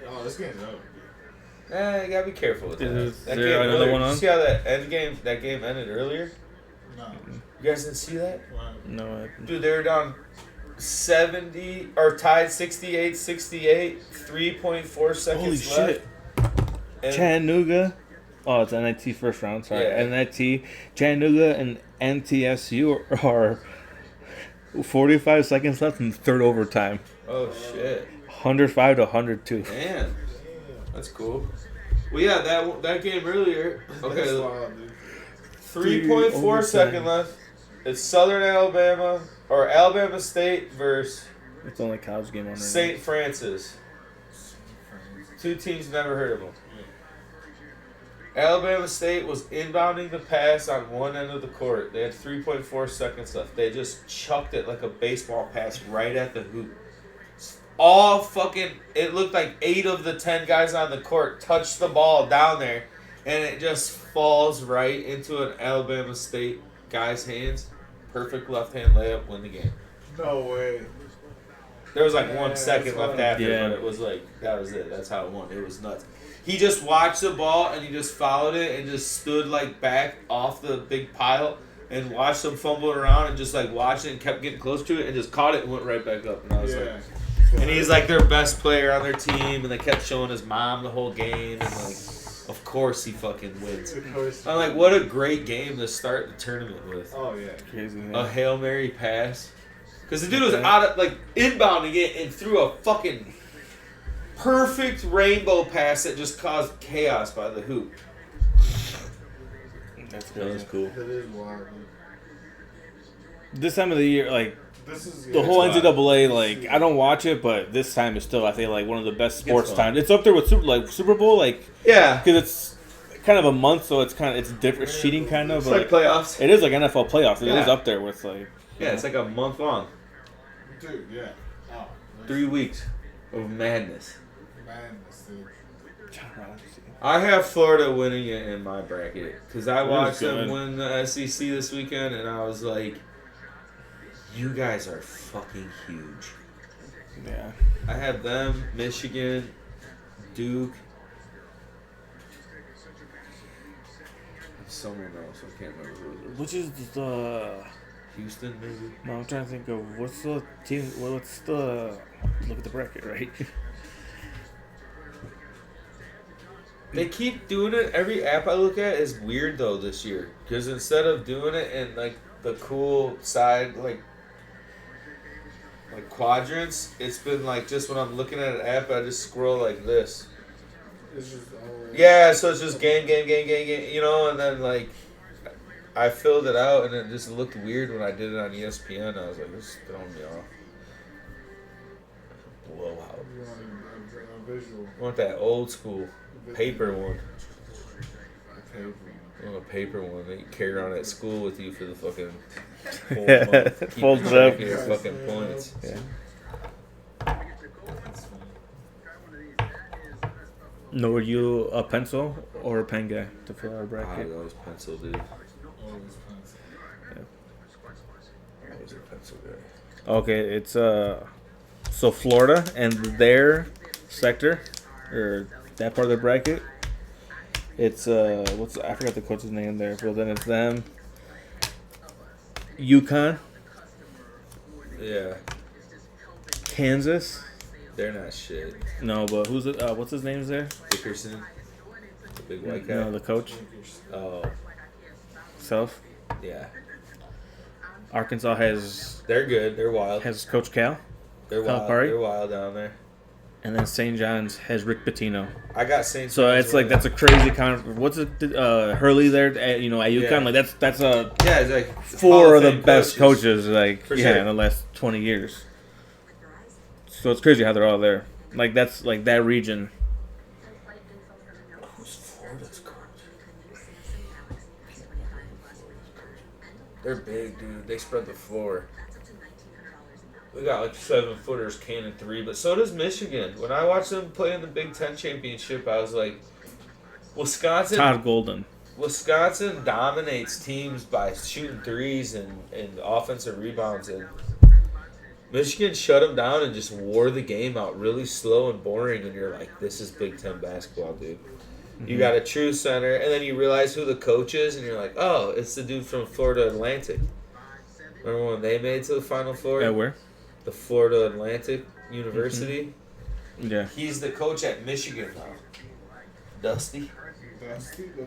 Oh, this game's over. You gotta be careful with that. Is That there game another earlier, one you on? see how that game ended earlier? No. You guys didn't see that? Why? No, Dude, they were down 70 or tied 68-68, 3.4 seconds holy left. shit. And Chattanooga. Oh, it's NIT first round, sorry. Yeah. NIT, Chattanooga, and NTSU are 45 seconds left in the third overtime. Oh shit! 105 to 102. Damn, that's cool. Well, yeah, that game earlier. That's Okay, wild, dude. 3.4 second left. It's Southern Alabama or Alabama State versus It's only college game on there. St. Francis. Two teams never heard of them. Alabama State was inbounding the pass on one end of the court. They had 3.4 seconds left. They just chucked it like a baseball pass right at the hoop. All fucking, it looked like 8 of the 10 guys on the court touched the ball down there, and it just falls right into an Alabama State guy's hands. Perfect left-hand layup, win the game. No way. There was like 1 second that's left funny. after, Yeah. but it was like, that was it. That's how it won. It was nuts. He just watched the ball and he just followed it and just stood like back off the big pile and watched them fumble it around and just like watched it and kept getting close to it and just caught it and went right back up. And I was like, and he's like their best player on their team, and they kept showing his mom the whole game, and like, of course he fucking wins. I'm like, what a great game to start the tournament with. Oh, yeah. Crazy. A Hail Mary pass. Because the dude was out of, like, inbounding it and threw a fucking perfect rainbow pass that just caused chaos by the hoop. That's That was crazy. cool. That is wild. This time of the year, like This is the whole wild. NCAA, like I don't watch it, but this time is still I think like one of the best sports fun. times. It's up there with Super Bowl, like Yeah. because it's kind of a month, so it's different. It's cheating kind of, It's but like playoffs. it is like NFL playoffs. It is Yeah. up there with like Yeah, it's like a month long. Dude, yeah. Oh, 3 weeks of madness. madness, dude. I have Florida winning it in my bracket because I watched them good. win the SEC this weekend, and I was like, "You guys are fucking huge." Yeah. I have them, Michigan, Duke, and someone else. I can't remember who it was. Which is the Houston, maybe. no? I'm trying to think of what's the team. What's the look at the bracket, right? They keep doing it. Every app I look at is weird though this year because instead of doing it in like the cool side like quadrants, it's been like just when I'm looking at an app, I just scroll like this. It's just all Yeah, so it's just game, you know, and then like I filled it out and it just looked weird when I did it on ESPN. I was like, this is throwing me off. Blowout. you want a visual. I want that old school paper one. Paper. I want a paper one that you carry around at school with you for the fucking whole Yeah, month. Keep folds track up. of your fucking points. Yeah. No, were you a pencil or a pen guy to fill our I bracket? always pencil, dude. Always pencil. I was a pencil guy. Okay, it's so Florida and their sector or that part of the bracket. It's I forgot the coach's name there, but then it's them. UConn, Yeah, Kansas. they're not shit. No, but who's it? What's his name there? Dickerson, the big white guy. No, the coach. Oh, Self. yeah. Arkansas has They're good. They're wild. Coach Cal, They're wild. Calipari? They're wild down there. and then St. John's has Rick Pitino. I got Saint. So it's like that's a crazy conference. What's it? Hurley there, at, at UConn. Yeah. Like that's a yeah, it's like Hall four of of the Fame best coaches. Like For yeah, sure. in the last 20 years. So it's crazy how they're all there. Like that's like that region. Who's Florida's coach? They're big, dude. They spread the floor. We got like 7-footers cannon three, but so does Michigan. When I watched them play in the Big Ten championship, I was like, Wisconsin dominates teams by shooting threes and offensive rebounds, and Michigan shut them down and just wore the game out really slow and boring, and you're like, this is Big Ten basketball, dude. You got a true center, and then you realize who the coach is, and you're like, oh, it's the dude from Florida Atlantic. Remember when they made it to the Final Four? Yeah, where? The Florida Atlantic University. Yeah, He's the coach at Michigan now. Dusty.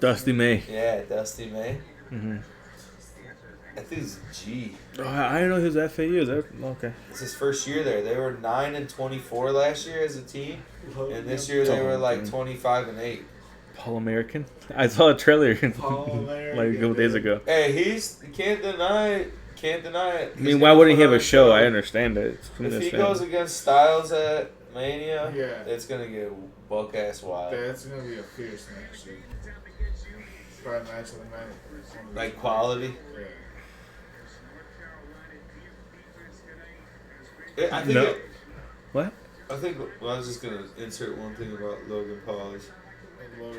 Dusty May. Yeah, Dusty May. Mm-hmm. I think it's G. Oh, I didn't know he was at FAU. Is that okay? It's his first year there. They were 9-24 last year as a team, and this year they were like 25-8. All American. I saw a trailer like a couple days ago. Hey, you can't deny it. Can't deny it. I mean, why wouldn't he have a show? I understand it. If he goes against Styles at Mania, Yeah. it's gonna get buck ass wild. That's gonna be a fierce match. Dude. Probably match of the night. Like quality. Yeah. I think. No. What? I think. Well, I was just gonna insert one thing about Logan Paul.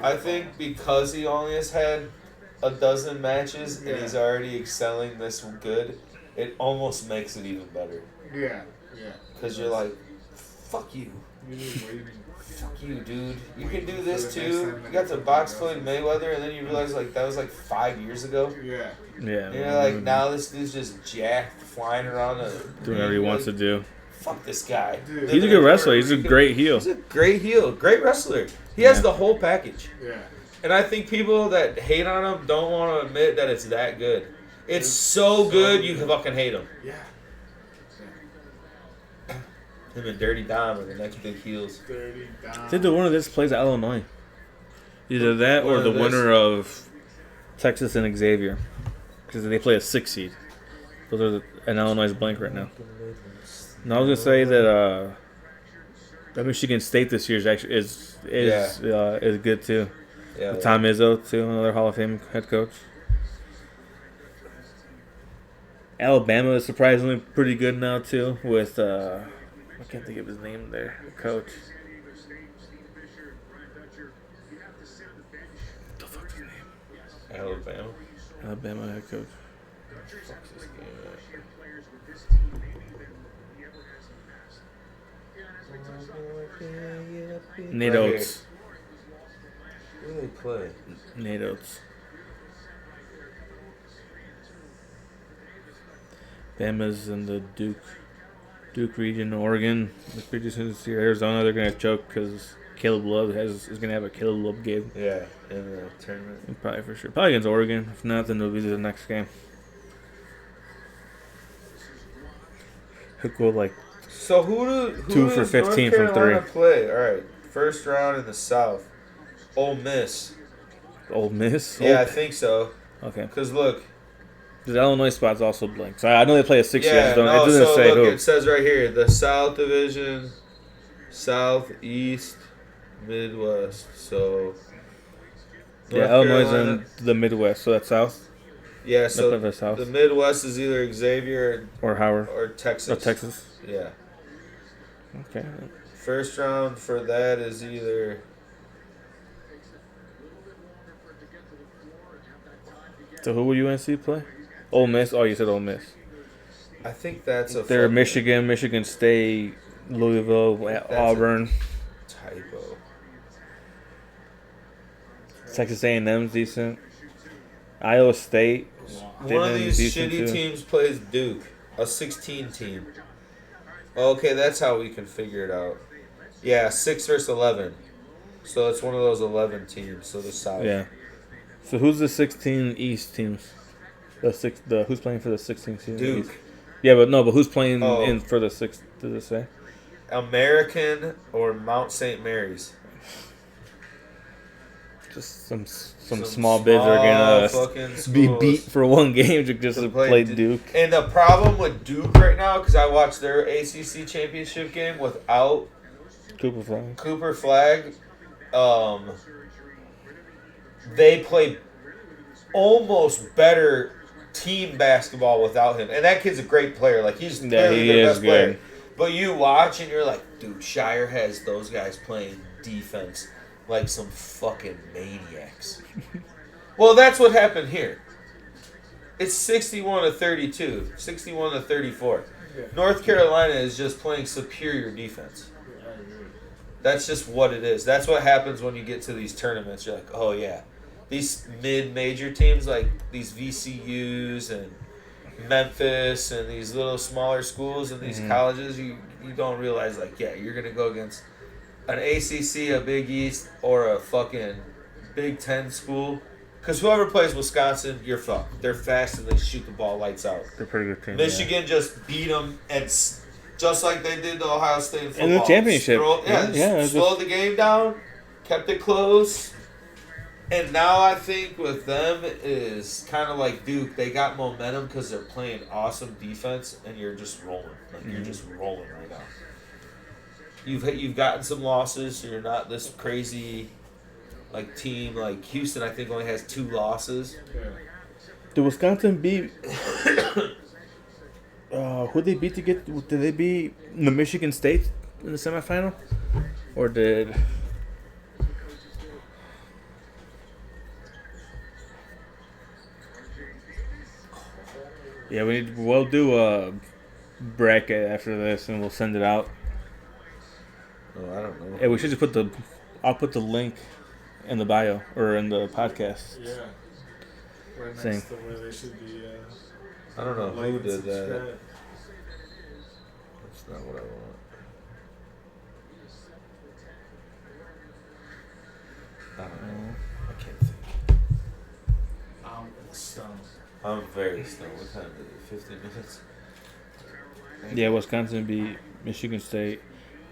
I think because he only has had a dozen matches and he's already excelling this good, it almost makes it even better. Yeah. Because you're like, fuck you. Fuck you, dude. You can do this too. You got to box Floyd Mayweather, and then you realize like that was like 5 years ago. Yeah. Yeah. And you're like, now this dude's just jacked, flying around, doing whatever he wants to do. Fuck this guy. Dude. He's a good wrestler. He's a great heel. He's a great heel, great wrestler. He has the whole package. Yeah. And I think people that hate on him don't want to admit that it's that good. It's so good, you fucking hate him. Yeah. Him and Dirty Dom are the next big heels. Dirty Dom. I think the winner of this plays at Illinois. Either that or the winner of Texas and Xavier. Because they play a 6 seed. Those are an Illinois blank right now. And I was going to say that Michigan State this year is good too. Yeah, With Tom Izzo too, another Hall of Fame head coach. Alabama is surprisingly pretty good now too. With I can't think of his name there, coach. What the fuck's his name? Alabama head coach. Nate Oates. Who do they play? Nate Oates. Bama's in the Duke region, Oregon. The previous here, Arizona, they're gonna choke because Caleb Love is gonna have a Caleb Love game. Yeah, in the tournament. Probably for sure. Probably against Oregon. If not, then it'll be the next game. He'll go like So who 2 for does 15 North from Carolina 3. play? All right, first round in the South. Ole Miss. Ole Miss. Yeah, I think so. Okay. Because look. The Illinois spot's also blank. So I know they play a 6 Yeah, years. It doesn't so say look, who. it says right here the South Division, Southeast, Midwest. So. Yeah, North Illinois Carolina. in the Midwest, so that's South. Yeah, so That's the South. the Midwest is either Xavier Or Howard. or Texas. Or Texas. Yeah. Okay. First round for that is either. So who will UNC play? Ole Miss. Oh, you said Ole Miss. I think that's a. They're fucking Michigan, Michigan State, Louisville, Auburn, typo. Texas A&M's decent. Iowa State. One of these decent shitty too. teams plays Duke, a 16 team. Okay, that's how we can figure it out. Yeah, 6 versus 11. So it's one of those 11 teams. So the South. Yeah. So who's the 16 East teams? Who's playing for the 16 teams? Duke. East? Yeah, but who's playing Oh. in for the 6? Does it say? American or Mount St. Mary's. Just some small bids are gonna fucking be schools. beat for one game just to play Duke. And the problem with Duke right now, because I watched their ACC championship game without Cooper Flag, they play almost better team basketball without him. And that kid's a great player. Like, he's clearly their best player. But you watch and you're like, dude, Shire has those guys playing defense like some fucking maniacs. Well, that's what happened here. It's 61-32, 61-34. North Carolina is just playing superior defense. That's just what it is. That's what happens when you get to these tournaments. You're like, oh, yeah. These mid-major teams, like these VCUs and Memphis and these little smaller schools and these colleges, you don't realize, like, yeah, you're going to go against an ACC, a Big East, or a fucking Big Ten school. Because whoever plays Wisconsin, you're fucked. They're fast and they shoot the ball lights out. They're a pretty good team. Michigan just beat them, and just like they did to Ohio State in football. In the championship. Slowed the game down, kept it close. And now I think with them is kind of like Duke. They got momentum because they're playing awesome defense, and you're just rolling. Like, you're just rolling right now. you've gotten some losses. So you're not this crazy like team like Houston. I think only has 2 losses. Yeah. Did Wisconsin beat? Who they beat to get? Did they beat the Michigan State in the semifinal, or did? Yeah, we'll do a bracket after this, and we'll send it out. Oh, I don't know. Yeah, we should just I'll put the link in the bio or in the podcast. Yeah. Right Same. next to where they should be. I don't know like who and did that. subscribe. That's not what I want. I don't know. I can't think. I'm stunned. I'm very stoned. What time is it? 15 minutes? Yeah, Wisconsin beat Michigan State,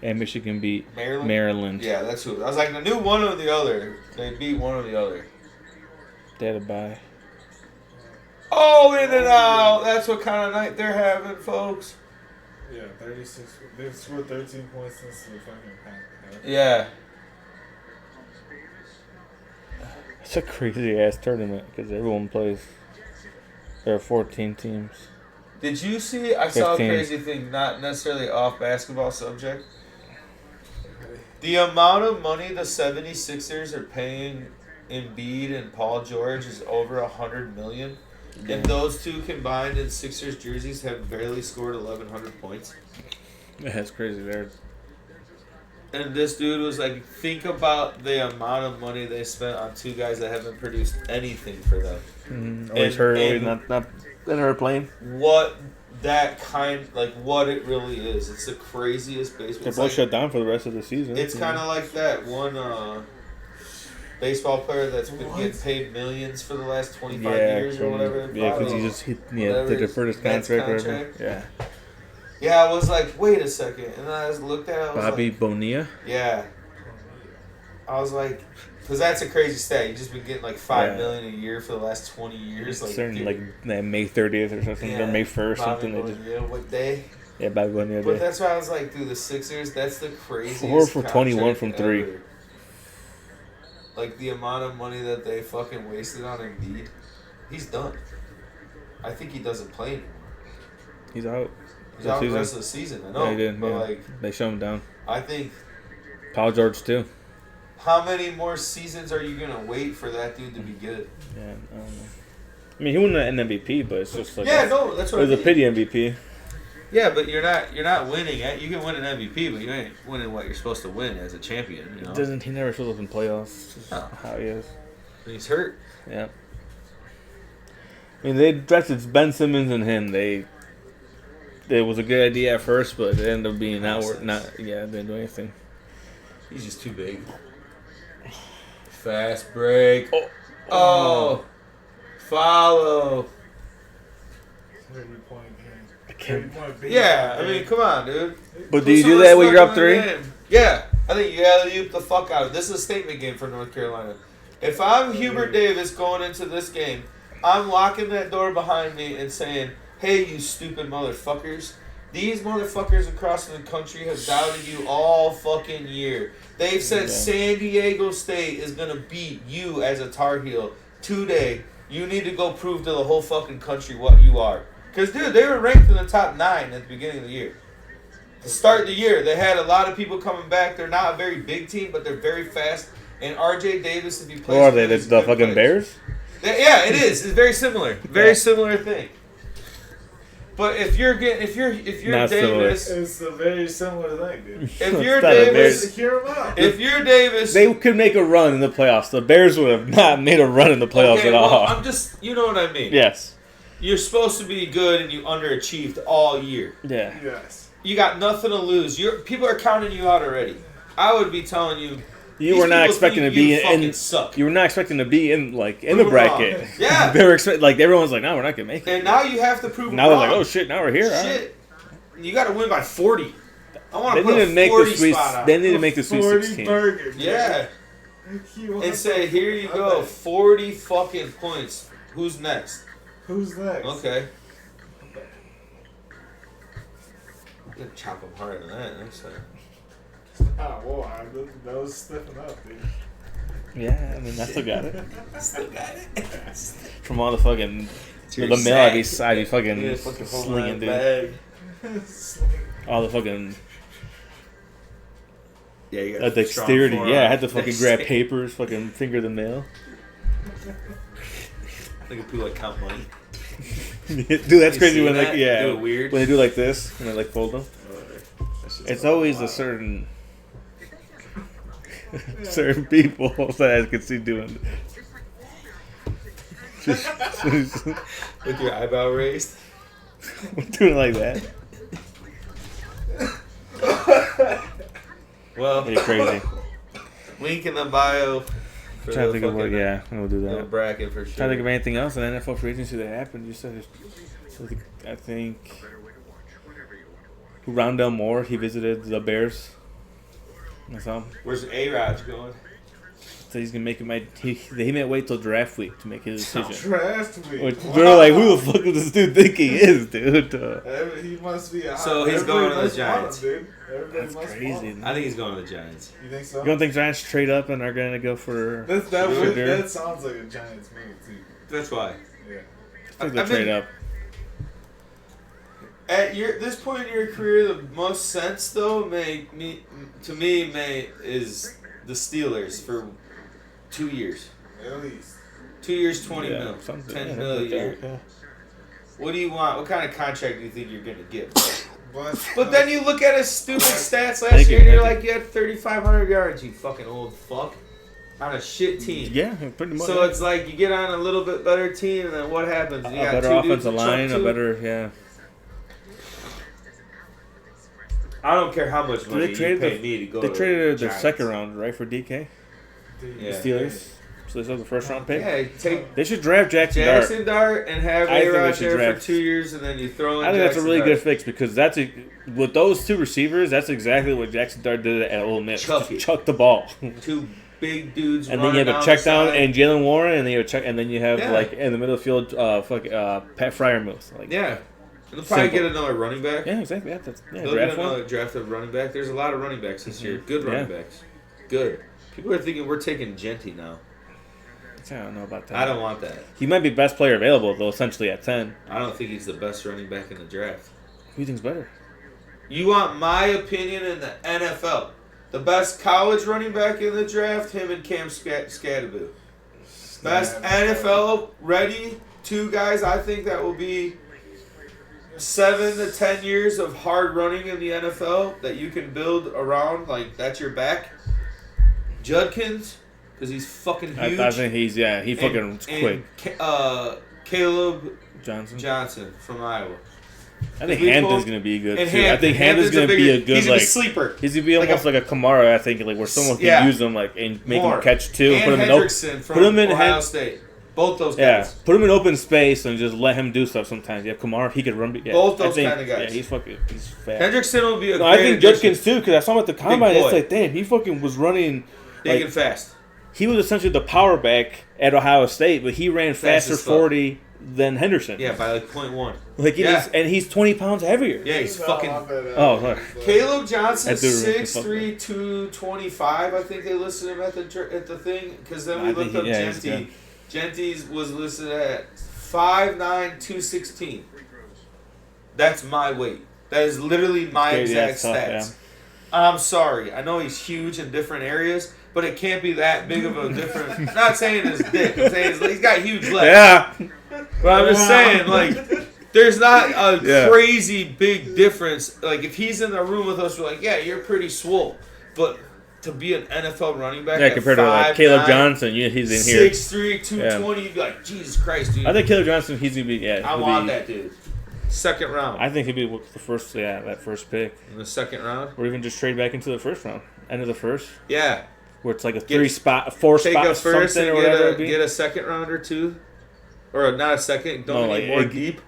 and Michigan beat Maryland? Maryland. Yeah, that's who. I was like, I knew one or the other. They beat one or the other. They had a bye. Oh, in and out. That's what kind of night they're having, folks. Yeah, 36. They've scored 13 points since the fucking half. Yeah. It's a crazy ass tournament because everyone plays. There are 14 teams. Did you see? I saw a 15. crazy thing, not necessarily off basketball subject. The amount of money the 76ers are paying Embiid and Paul George is over $100 million. And those two combined in Sixers jerseys have barely scored 1,100 points. Yeah, that's crazy. There. And this dude was like, think about the amount of money they spent on 2 guys that haven't produced anything for them. Always hurt. Always not. They never playing. What that what it really is. It's the craziest baseball. They're both shut down for the rest of the season. It's kind of like that one baseball player that's been getting paid millions for the last 25 years or whatever. Yeah, because he just hit. Yeah, they deferred his contract. Or whatever. Yeah. Yeah, I was like, wait a second, and I just looked at it. I was Bobby like, Bonilla. Yeah. I was like, because that's a crazy stat. You just been getting like $5 million a year for the last 20 years. Like, certain like May 30th or something, or May 1st, something. They just what day? Yeah, Bobby Bonilla. But that's why I was like, dude, the Sixers. That's the craziest. 4 for 21 contract from 3. ever. Like the amount of money that they fucking wasted on Embiid, he's done. I think he doesn't play anymore. He's out. He's out the rest of the season. I know. Yeah, he did. But Yeah. like, They shut him down. I think. Paul George too. How many more seasons are you gonna wait for that dude to be good? Yeah, I don't know. I mean, he won an MVP, but it's just like Yeah, no, that's what it was I a mean. pity MVP. Yeah, but you're not winning it. You can win an MVP, but you ain't winning what you're supposed to win as a champion. You know, He never shows up in playoffs. It's just No. how he is. he's hurt. Yeah. I mean, they drafted Ben Simmons and him. It was a good idea at first, but it ended up being they didn't do anything. He's just too big. Fast break. Oh. Follow. 30-point game. can't- 30-point beat. Yeah, I mean, come on, dude. But do you do that when you're up 3? Yeah, I think you gotta leap the fuck out of it. This is a statement game for North Carolina. If I'm Hubert Davis going into this game, I'm locking that door behind me and saying, hey, you stupid motherfuckers. These motherfuckers across the country have doubted you all fucking year. They've said San Diego State is going to beat you as a Tar Heel today. You need to go prove to the whole fucking country what you are. Because, dude, they were ranked in the top 9 at the beginning of the year. To start the year, they had a lot of people coming back. They're not a very big team, but they're very fast. And R.J. Davis, if he plays... Or are they the fucking Bears? Yeah, it is. It's very similar. Very similar thing. But if you're Not Davis, It's a very similar thing, dude. if you're It's not a Davis, Hear him out. if you're Davis, They could make a run in the playoffs. The Bears would have not made a run in the playoffs okay, at well, all. I'm just, you know what I mean. Yes. You're supposed to be good and you underachieved all year. Yeah. Yes. You got nothing to lose. People are counting you out already. I would be telling you. You these were not people expecting to think be you fucking in. suck. You were not expecting to be in the Prove bracket. wrong. Yeah. They were everyone's like, no, we're not gonna make it. And now you have to prove Now wrong. they're like, oh shit, now we're here. All right. Shit. You got to win by 40. I want They to put need a to make 40 the sweet. spot out. They need to make the Sweet 40 16. burger. dude. Yeah. You want And say, some- here you go, 40 fucking points. Who's next? Who's next? Okay. I'm gonna chop him harder than that next time. Whoa, that was stiffing up, dude. Yeah, I mean, I still got it. Still got it. From all the fucking your the mail, I'd be sack. fucking Yeah, fucking slinging, dude. bag. All the fucking Yeah, you got dexterity. strong Yeah, I had to forearm. fucking grab papers, fucking finger the mail. I think people like count money. Dude, that's You crazy see when that? like yeah, Do it weird. when they do like this and they like fold them. That's just It's always a certain certain people that I can see doing. Just with your eyebrow raised. doing it like that. Well, Pretty crazy. link in the bio. For Trying to the think of what. fucking, Yeah, I'm gonna do little that. bracket for Trying to sure. think of anything else in NFL free agency that happened. You said I think Rondell Moore. He visited the Bears. That's all. Where's A-Rod going? So he's gonna make it. He might wait till draft week to make his decision. Draft week. Which they're like, who the fuck does this dude think he is, dude? He must be a So he's going to the must want Giants. him, dude. Everybody That's must crazy. want him. I think he's going to the Giants. You think so? You don't think Giants trade up and are gonna go for? That sounds like a Giants move too. That's why. Yeah. I think they trade up. At this point in your career, the most sense though is the Steelers for 2 years. At least. 2 years, 20 Yeah, mil, something, 10 yeah, mil a like year. that, yeah. What do you want? What kind of contract do you think you're gonna get? But But then you look at his stupid stats last Thank year, you, and you're thank like, you had 3,500 yards, you fucking old fuck, on a shit team. Yeah, pretty much. So it's like you get on a little bit better team, and then what happens? a You got better two dudes offensive to line, chuck a to. better yeah. I don't care how much money They you traded pay me to go. They to traded their Giants. second round right for DK. Yeah. The Steelers. So this was the first round pick. Yeah, take They should draft Jackson Dart. Jackson Dart and have I think they A-Rod should there draft. for 2 years, and then you throw in I think that's a Jackson really Dart. good fix because with those two receivers, that's exactly what Jackson Dart did at Ole Miss. Chuck it. Chuck the ball. Two big dudes And then you running have a check down the side. and Jalen Warren, and then you have and then you have Yeah. like in the middle of the field, Pat Fryermuth. Like, Yeah. And they'll probably Simple. get another running back. yeah, exactly. Yeah, that's They'll draft get one. another draft of running back. There's a lot of running backs this year. Good running Yeah. backs. Good. People are thinking we're taking Genty now. I don't know about that. I don't want that. He might be best player available though, essentially at 10. I don't think he's the best running back in the draft. Who do you think's better? You want my opinion in the NFL. The best college running back in the draft, him and Cam Scadaboo. Best NFL ready, two guys I think that will be 7 to 10 years of hard running in the NFL that you can build around, like that's your back. Judkins, because he's fucking huge. I think he's he fucking quick. Caleb Johnson. from Iowa. I think we Hampton's pulled- gonna be good And too. I think Hampton's gonna be a good he's like. a sleeper. He's gonna be Like almost like a Kamara, I think, like where someone can Yeah. use him like and make More. him catch two, And put him in open. Hendrickson from put him in Ohio Hen- State. Both those Yeah, guys. put him in open space and just let him do stuff. Sometimes, yeah, Kamara, he could run. Yeah, Both I those think- kinda guys. Yeah, he's fast. Hendrickson will be a No, I great think addition. Judkins too, because I saw him at the combine. boy. It's like, damn, he fucking was running. Big Like, and fast. he was essentially the power back at Ohio State, but he ran Fast faster as fuck. 40 than Henderson. Yeah, by like 0.1. Like Yeah. and he's 20 pounds heavier. Yeah, he's fucking. Oh, look. Caleb Johnson, That dude was 6'3", 225. I think they listed him at the thing because then we I looked think up he's Genty. good. Genty's was listed at 5'9", 216. That's my weight. That is literally my Okay, yeah, exact it's tough, stats. I'm sorry. I know he's huge in different areas, but it can't be that big of a difference. Not saying his dick. I'm saying he's got huge legs. Yeah. But I'm just saying, like, there's not a Yeah. crazy big difference. Like, if he's in the room with us, we're like, yeah, you're pretty swole. But to be an NFL running back Yeah, at compared to like 5'9", Caleb Johnson, he's in here. 6'3", 220, you'd be like, Jesus Christ, dude. I think Caleb Johnson, he's gonna be. I want that dude. Second round. I think he'd be the first. Yeah, that first pick, in the second round? or even just trade back into the first round, end of the first, Yeah. where it's like a Take 4 Take spot a first something and or whatever. it'd be. get a second round or two. Or not a second. Don't No, need like, more it- deep.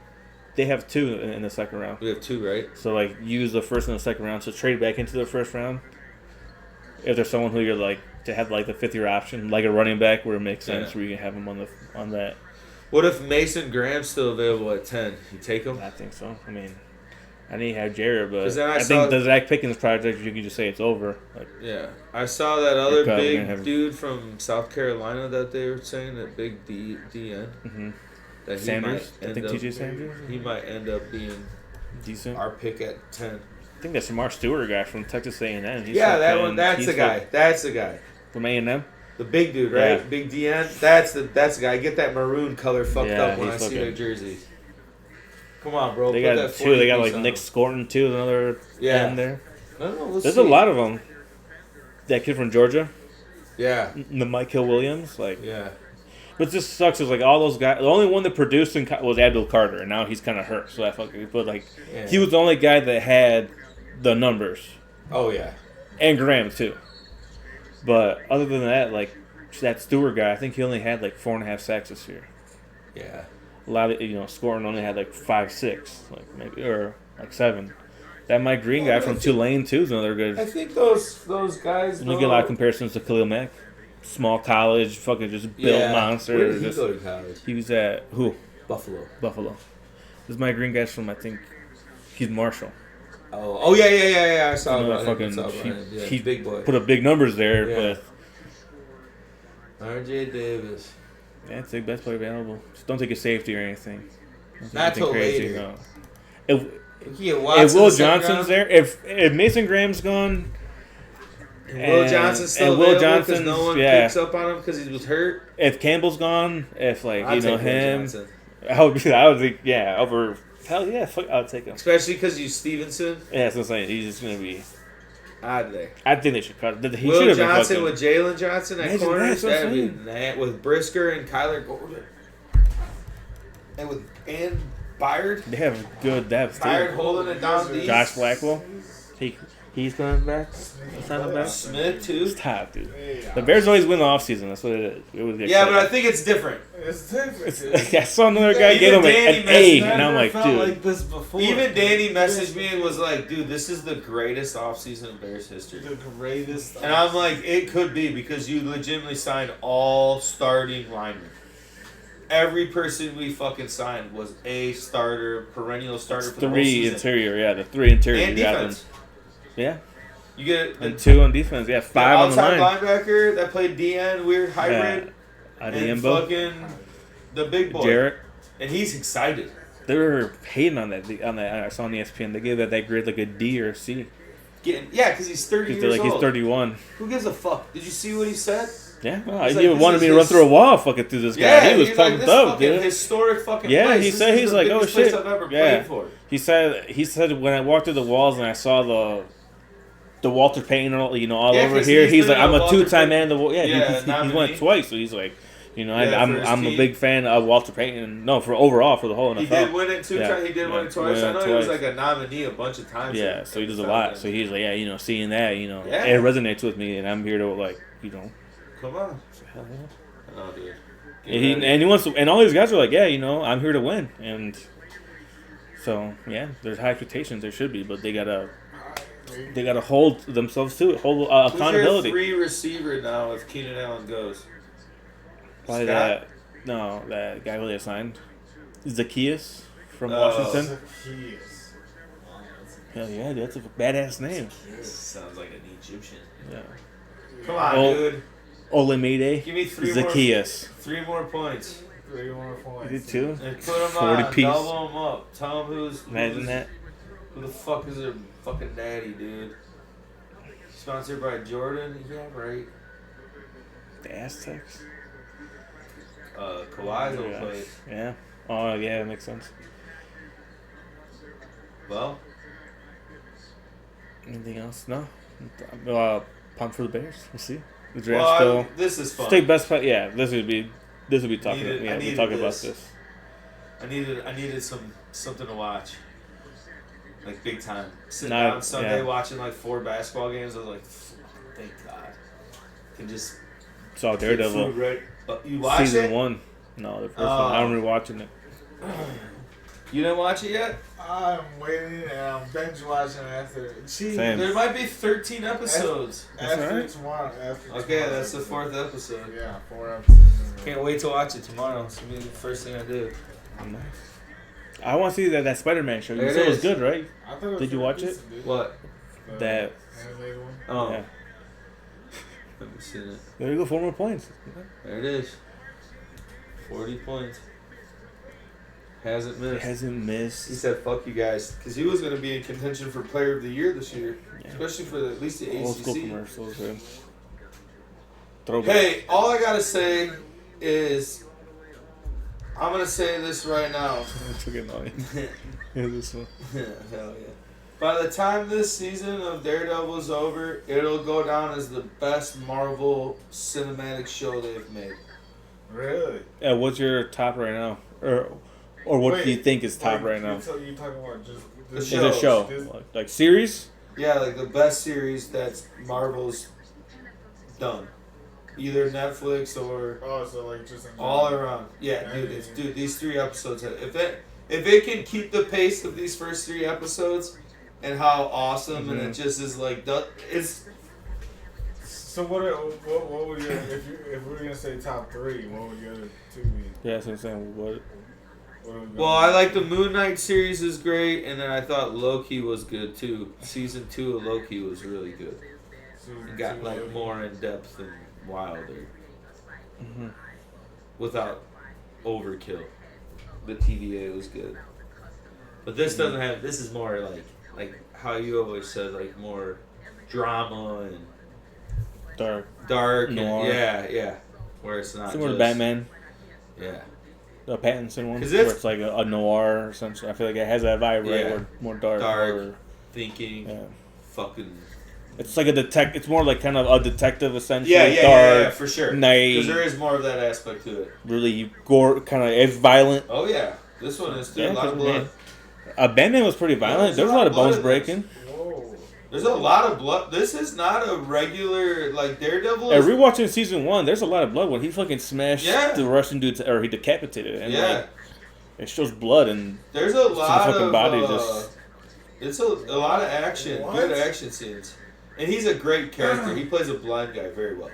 They have 2 in the second round, We have 2, right? so like use the first and the second round. So trade back into the first round. If there's someone who you're like to have like the 5th-year option, like a running back, where it makes sense, Yeah. where you can have him on that. What if Mason Graham's still available at 10? You take him? I think so. I mean, I need to have Jared, but 'Cause then I I saw- think the Zach Pickens project, you can just say it's over. Like, Yeah, I saw that other probably big gonna have- dude from South Carolina that they were saying, that big DN. mhm. That he Sanders? might I think end up- TJ Sanders? He might end up being Decent. our pick at 10. I think that Shamar Stewart guy from Texas A&M. He's Yeah, that fucking- one. That's he's the guy. That's the guy. From A&M? The big dude, right? Yeah. Big DN. That's the guy. I get that maroon color fucked Yeah, up when I he's see fucking- their jerseys. Come on, bro. They put got that two. They got 40 like on Nick them. Scorton too, another Yeah. end there. No, let's There's see. a lot of them. That kid from Georgia, Yeah, the Michael Williams, like. yeah. But it just sucks. Is like all those guys. The only one that produced was Abdul Carter, and now he's kind of hurt. So that fucking. But like, Yeah. he was the only guy that had the numbers, Oh yeah. and Graham too. But other than that, like that Stewart guy, I think he only had like 4.5 sacks this year. Yeah. A lot of Scoring only had like 5, 6, like maybe or like 7. That Mike Green guy from Tulane too is another good. I think those guys. You get a lot of comparisons to Khalil Mack. Small college, fucking just built monster. Where did he Just- go to college? He was at who? Buffalo. Buffalo. This is my green guy's from, I think, he's Marshall. Oh yeah. I saw You know, about him. fucking, I saw about him. Yeah, he big boy. put up big numbers there, Yeah. but R.J. Davis. yeah, it's the best player available. Just don't take a safety or anything. Don't take Not anything till crazy, later. no. If, We can get if Watson Will the second Johnson's round. there, if Mason Graham's gone, And Will Johnson's still and Will available because Johnson's, no one yeah. picks up on him because he was hurt. if Campbell's gone, if like I'd take Will him, Johnson. I would think over. Hell yeah, fuck, I'll take him. Especially because you Stevenson. Yeah, that's what I'm saying. He's just gonna be. Odd day. I think they should cut. He Will should have been Johnson fucking. with Jalen Johnson at Imagine corners. that, that's what I'm That'd be with Brisker and Kyler Gordon. And Byard. They have good depth Byard too. holding it down deep. Josh Blackwell, he's coming back. That's not bad. Smith too. Stop, dude. The Bears always win the offseason. That's what it is. It was Yeah, but I think it's different. It's different. Like, I saw another guy Even get him like Danny an A, Messi and I'm like, felt dude. like this before. Even Danny messaged me and was like, dude, this is the greatest offseason in Bears history. The greatest. And I'm like, it could be because you legitimately signed all starting linemen. Every person we fucking signed was a starter, perennial starter for the whole Three season. interior, yeah, the 3 interior. And you got them. defense. Yeah, You get and the 2 on defense. Yeah, 5 on the outside line. linebacker that played DN, weird hybrid, and Adiembo, fucking the big boy. Jarrett. And he's excited. They were hating on that. I saw on ESPN. They gave that grade like a D or a C. Because he's 30 Because years they're like, old. he's 31. Who gives a fuck? Did you see what he said? Yeah, well, He's he like, this wanted is me to run his- through a wall fucking through this guy. Yeah, he was he's like, pumped this up, fucking dude. historic fucking Yeah, place. he This said is he's the like, oh biggest shit. place I've ever Yeah. played for. He said when I walked through the walls and I saw the Walter Payton, all Yeah, over 'cause here. he's He's been like, a I'm a Walter 2-time Payton- man. Yeah, He nominee. went twice, so he's like, Yeah, I'm for his a team. big fan of Walter Payton. No, for overall for the whole NFL. He did win it 2 Yeah. times. He did Yeah. win it twice. Win I it know he was twice. like a nominee a bunch of times. Yeah, so he does a lot. So he's like, yeah, seeing that, Yeah. it resonates with me, and I'm here to like, Come on. hell yeah. Oh, dude. And he wants to, and all these guys are like, yeah, I'm here to win, and so yeah, there's high expectations. There should be, but they gotta hold themselves to it, hold accountability. Who's your 3 receiver now if Keenan Allen goes? Probably Scott? that guy who they signed, Zacchaeus from Oh. Washington. Zacchaeus. Hell yeah, dude, that's a badass name. Sounds like an Egyptian. Yeah, Come on, Oh. dude. Olamide Give me 3 Zacchaeus. 3 more points. 3 more points. Is it 2? And put them 40 on. piece. Double them up. Tell them Imagine that. Who the fuck is their fucking daddy, dude? Sponsored by Jordan? Yeah, right. The Aztecs. Kawhi's old Yeah. place. Yeah. Oh yeah, that makes sense. Well, Anything else? No. Pumped for the Bears. We'll see. The draft well still. this is fun. Take best play. Yeah, this would be talking. Needed- I Yeah, we needed talk about this. this. I needed something to watch. Like big time. Sitting Not- down Sunday yeah. watching like 4 basketball games. I was like, thank God. Can just Saw get Daredevil food right. You watched season it? 1. No, the first one. Oh. I don't remember watching it. You didn't watch it yet? I'm waiting and I'm binge watching after. Same. There might be 13 episodes. After alright. tomorrow. After Okay, tomorrow. that's the 4th episode. Yeah, 4 episodes. Can't wait to watch it tomorrow. It's gonna be the first thing I do. Nice. I want to see that Spider-Man show. You It said it was is. good, right? I thought it was Did you watch it? decent, dude. What? That. Animated one. Oh, Yeah. haven't seen it. There you go, 4 more points. There it is. 40 points. Hasn't It missed. hasn't missed. He said, "Fuck you guys," because he was going to be in contention for Player of the Year this year, Yeah. especially for at least the Old school ACC. commercials. Yeah. Throwback. Hey, all I gotta say is, I'm gonna say this right now. It's fucking annoying. Yeah, this one. Hell yeah. By the time this season of Daredevil is over, it'll go down as the best Marvel cinematic show they've made. Really? Yeah, what's your top right now? Or what do you think is top right now? You talking about just The Is show. it a show? This- Like series? Yeah, like the best series that's Marvel's done. Either Netflix or Oh, so like just in all general. around. Yeah, dude, these 3 episodes, if it can keep the pace of these first 3 episodes and how awesome and it just is like, it's So what would your if we were gonna say top 3, what would your other 2 be? Yeah, that's what I'm saying. What? What are we Well, I like the Moon Knight series is great, and then I thought Loki was good too. Season 2 of Loki was really good. It got like more in depth and wilder, without overkill. The TVA was good, but this doesn't have. This is more like how you always said, like more drama and Dark. and Noir. yeah, where it's not Similar to just, Batman. Yeah. The Pattinson one. 'Cause Where it's- it's like a noir, essentially. I feel like it has that vibe, right? Yeah. Or more dark. Dark. Thinking, Yeah. fucking. It's like It's more like kind of a detective, essentially. Yeah, dark, for sure. night. Because there is more of that aspect to it. Really gore, kind of. It's violent. Oh yeah, this one is too. Yeah, A lot of 'cause, blood. man, Batman was pretty violent. There was a lot of bones breaking. Whoa. There's a lot of blood. This is not a regular like Daredevil. Hey, Is, rewatching season 1, there's a lot of blood when he fucking smashed Yeah. the Russian dude, or he decapitated, and yeah, like, it shows blood and there's a lot fucking of. body just- It's a lot of action, What? good action scenes, and he's a great character. He plays a blind guy very well.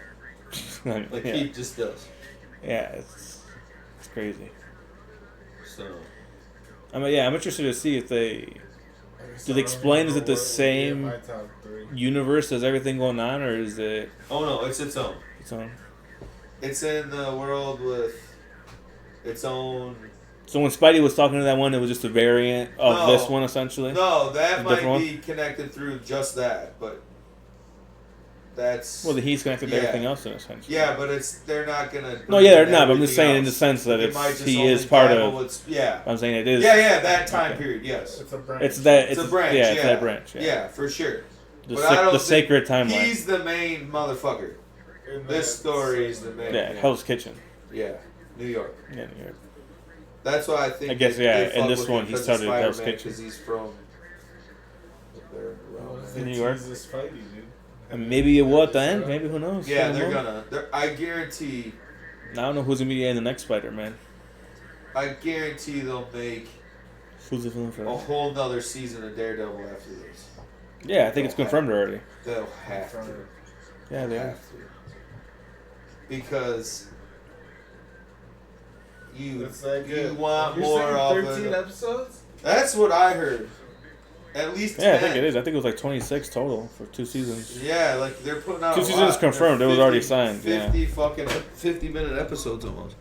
Like yeah, he just does. it's crazy. So I mean, yeah, I'm interested to see if they So they explain, is it the what would be same- my top 3? universe as everything going on, or is it oh no, it's its own. its own? It's in the world with its own. So when Spidey was talking to that one, it was just a variant of No. this one, essentially. No, that A might different be connected through just that, but that's. Well, he's connected to Yeah. everything else in a sense. Yeah, but they're not gonna. No, yeah, they're bring not. But I'm just everything saying in the else. sense that It might just he only is part travel of. with- yeah. I'm saying it is. Yeah, that time Okay. period. Yes, It's a branch. It's that. it's a branch. Yeah, Yeah, it's that branch. Yeah. for sure. The, But I don't the think sacred timeline. He's the main motherfucker. In This that story is the main. Yeah, Hell's Kitchen. Yeah, New York. Yeah, New York. That's why I think. I guess, they yeah, fuck in this with one, him he 'cause started of Hell's Spider-Man, Kitchen. 'cause he's from. There, around there. In New York? Jesus Spidey, dude. And maybe it will at the end. Maybe, who knows? Yeah, I don't they're know. gonna. I guarantee. I don't know who's gonna be in the next Spider-Man. I guarantee they'll make Who's the villain for a that? whole nother season of Daredevil after this. Yeah, I think it's confirmed already. They'll have to. Yeah, they are. Have to. Because you It's that good. you want You're more saying of 13 it. episodes? That's what I heard. At least 10. Yeah, I think it is. I think it was like 26 total for 2 seasons. Yeah, like they're putting out 2 a seasons lot. confirmed. They're It was already signed, 50 fucking 50-minute episodes almost.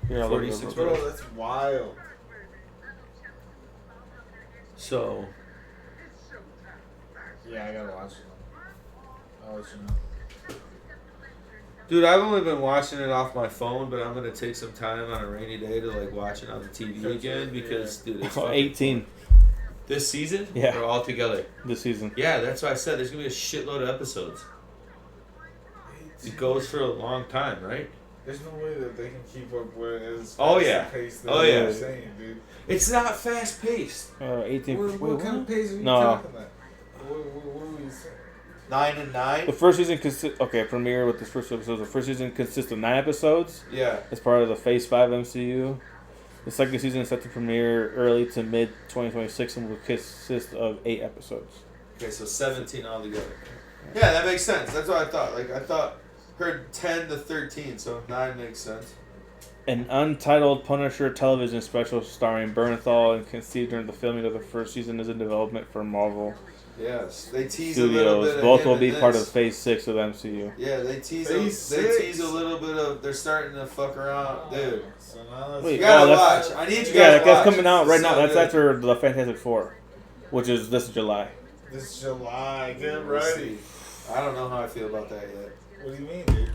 Yeah, I'll look it 46 up. Bro, that's wild. So Yeah, I gotta watch it. I'll let you know. dude, I've only been watching it off my phone, but I'm gonna take some time on a rainy day to like watch it on the TV again because dude, it's Oh, fucking 18 this season Yeah. or all together. this season. Yeah, that's why I said there's gonna be a shitload of episodes. It goes for a long time, right? There's no way that they can keep up with it as Oh, fast yeah. a pace that Oh, you're yeah. saying, dude. It's not fast paced. 18. What kind of pace are you No. talking about? What are we saying? 9 and 9. The first season consists. Okay, premiere with the first episode. The first season consists of 9 episodes Yeah. as part of the Phase 5 MCU. The second season is set to premiere early to mid 2026 and will consist of 8 episodes. Okay, so 17 altogether. Yeah, that makes sense. That's what I thought. Like I heard 10 to 13, so 9 makes sense. An untitled Punisher television special starring Bernthal and conceived during the filming of the first season is in development for Marvel Yes, they tease a little bit. Studios. Of Both him will in be this. part of Phase 6 of MCU. Yeah, they tease. Phase They 6? tease a little bit of. They're starting to fuck around, dude. So now that's Wait, You gotta that's- watch. I need you guys Yeah, to that's watch. coming out right It's now. so That's good. after the Fantastic Four, which is this July. this July. Get We'll ready. see. I don't know how I feel about that yet. What do you mean, dude?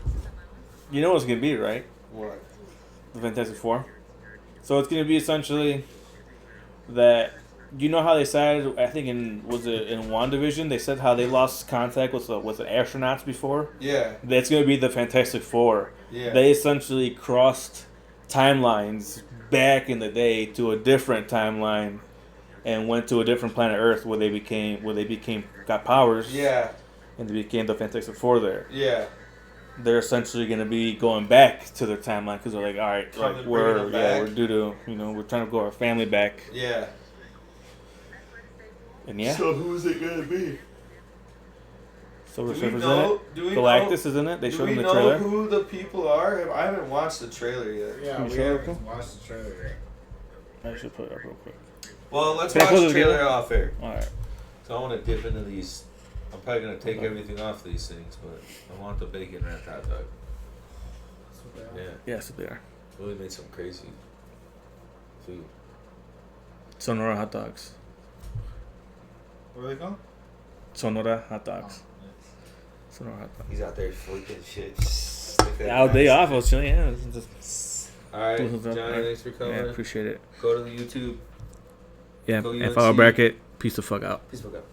You know what it's gonna be, right? What? The Fantastic Four. So it's gonna be essentially that. You know how they said, I think in WandaVision, they said how they lost contact with the astronauts before? Yeah. That's going to be the Fantastic Four. Yeah. They essentially crossed timelines back in the day to a different timeline and went to a different planet Earth where they got powers. Yeah. And they became the Fantastic Four there. Yeah. They're essentially going to be going back to their timeline because they're like, all right, Coming, like bringing them back. we're due to, we're trying to grow our family back. Yeah. And yeah. So who's it gonna be? Silver Do we Surfer's in know? it. Do we Galactus know? is in it. They Do showed we him the know trailer. who the people are? I haven't watched the trailer yet. Yeah, You we sure? haven't watched the trailer yet. I should put it up real quick. Well, let's Can I watch close the it trailer together? off air. Alright. So I want to dip into these. I'm probably gonna take Okay. everything off these things, but I want the bacon wrapped hot dog. Yeah, Yes, they are. really made some crazy food. Sonora hot dogs. What are they called? Sonora hot dogs. Sonora hot dogs. He's out there flipping shit. Our day off, I was chilling. Yeah. Just, All right, Cool, Johnny, yeah. thanks for coming. yeah, appreciate it. Go to the YouTube. Yeah, Go and follow UNC. Bracket. Peace the fuck out. Peace out.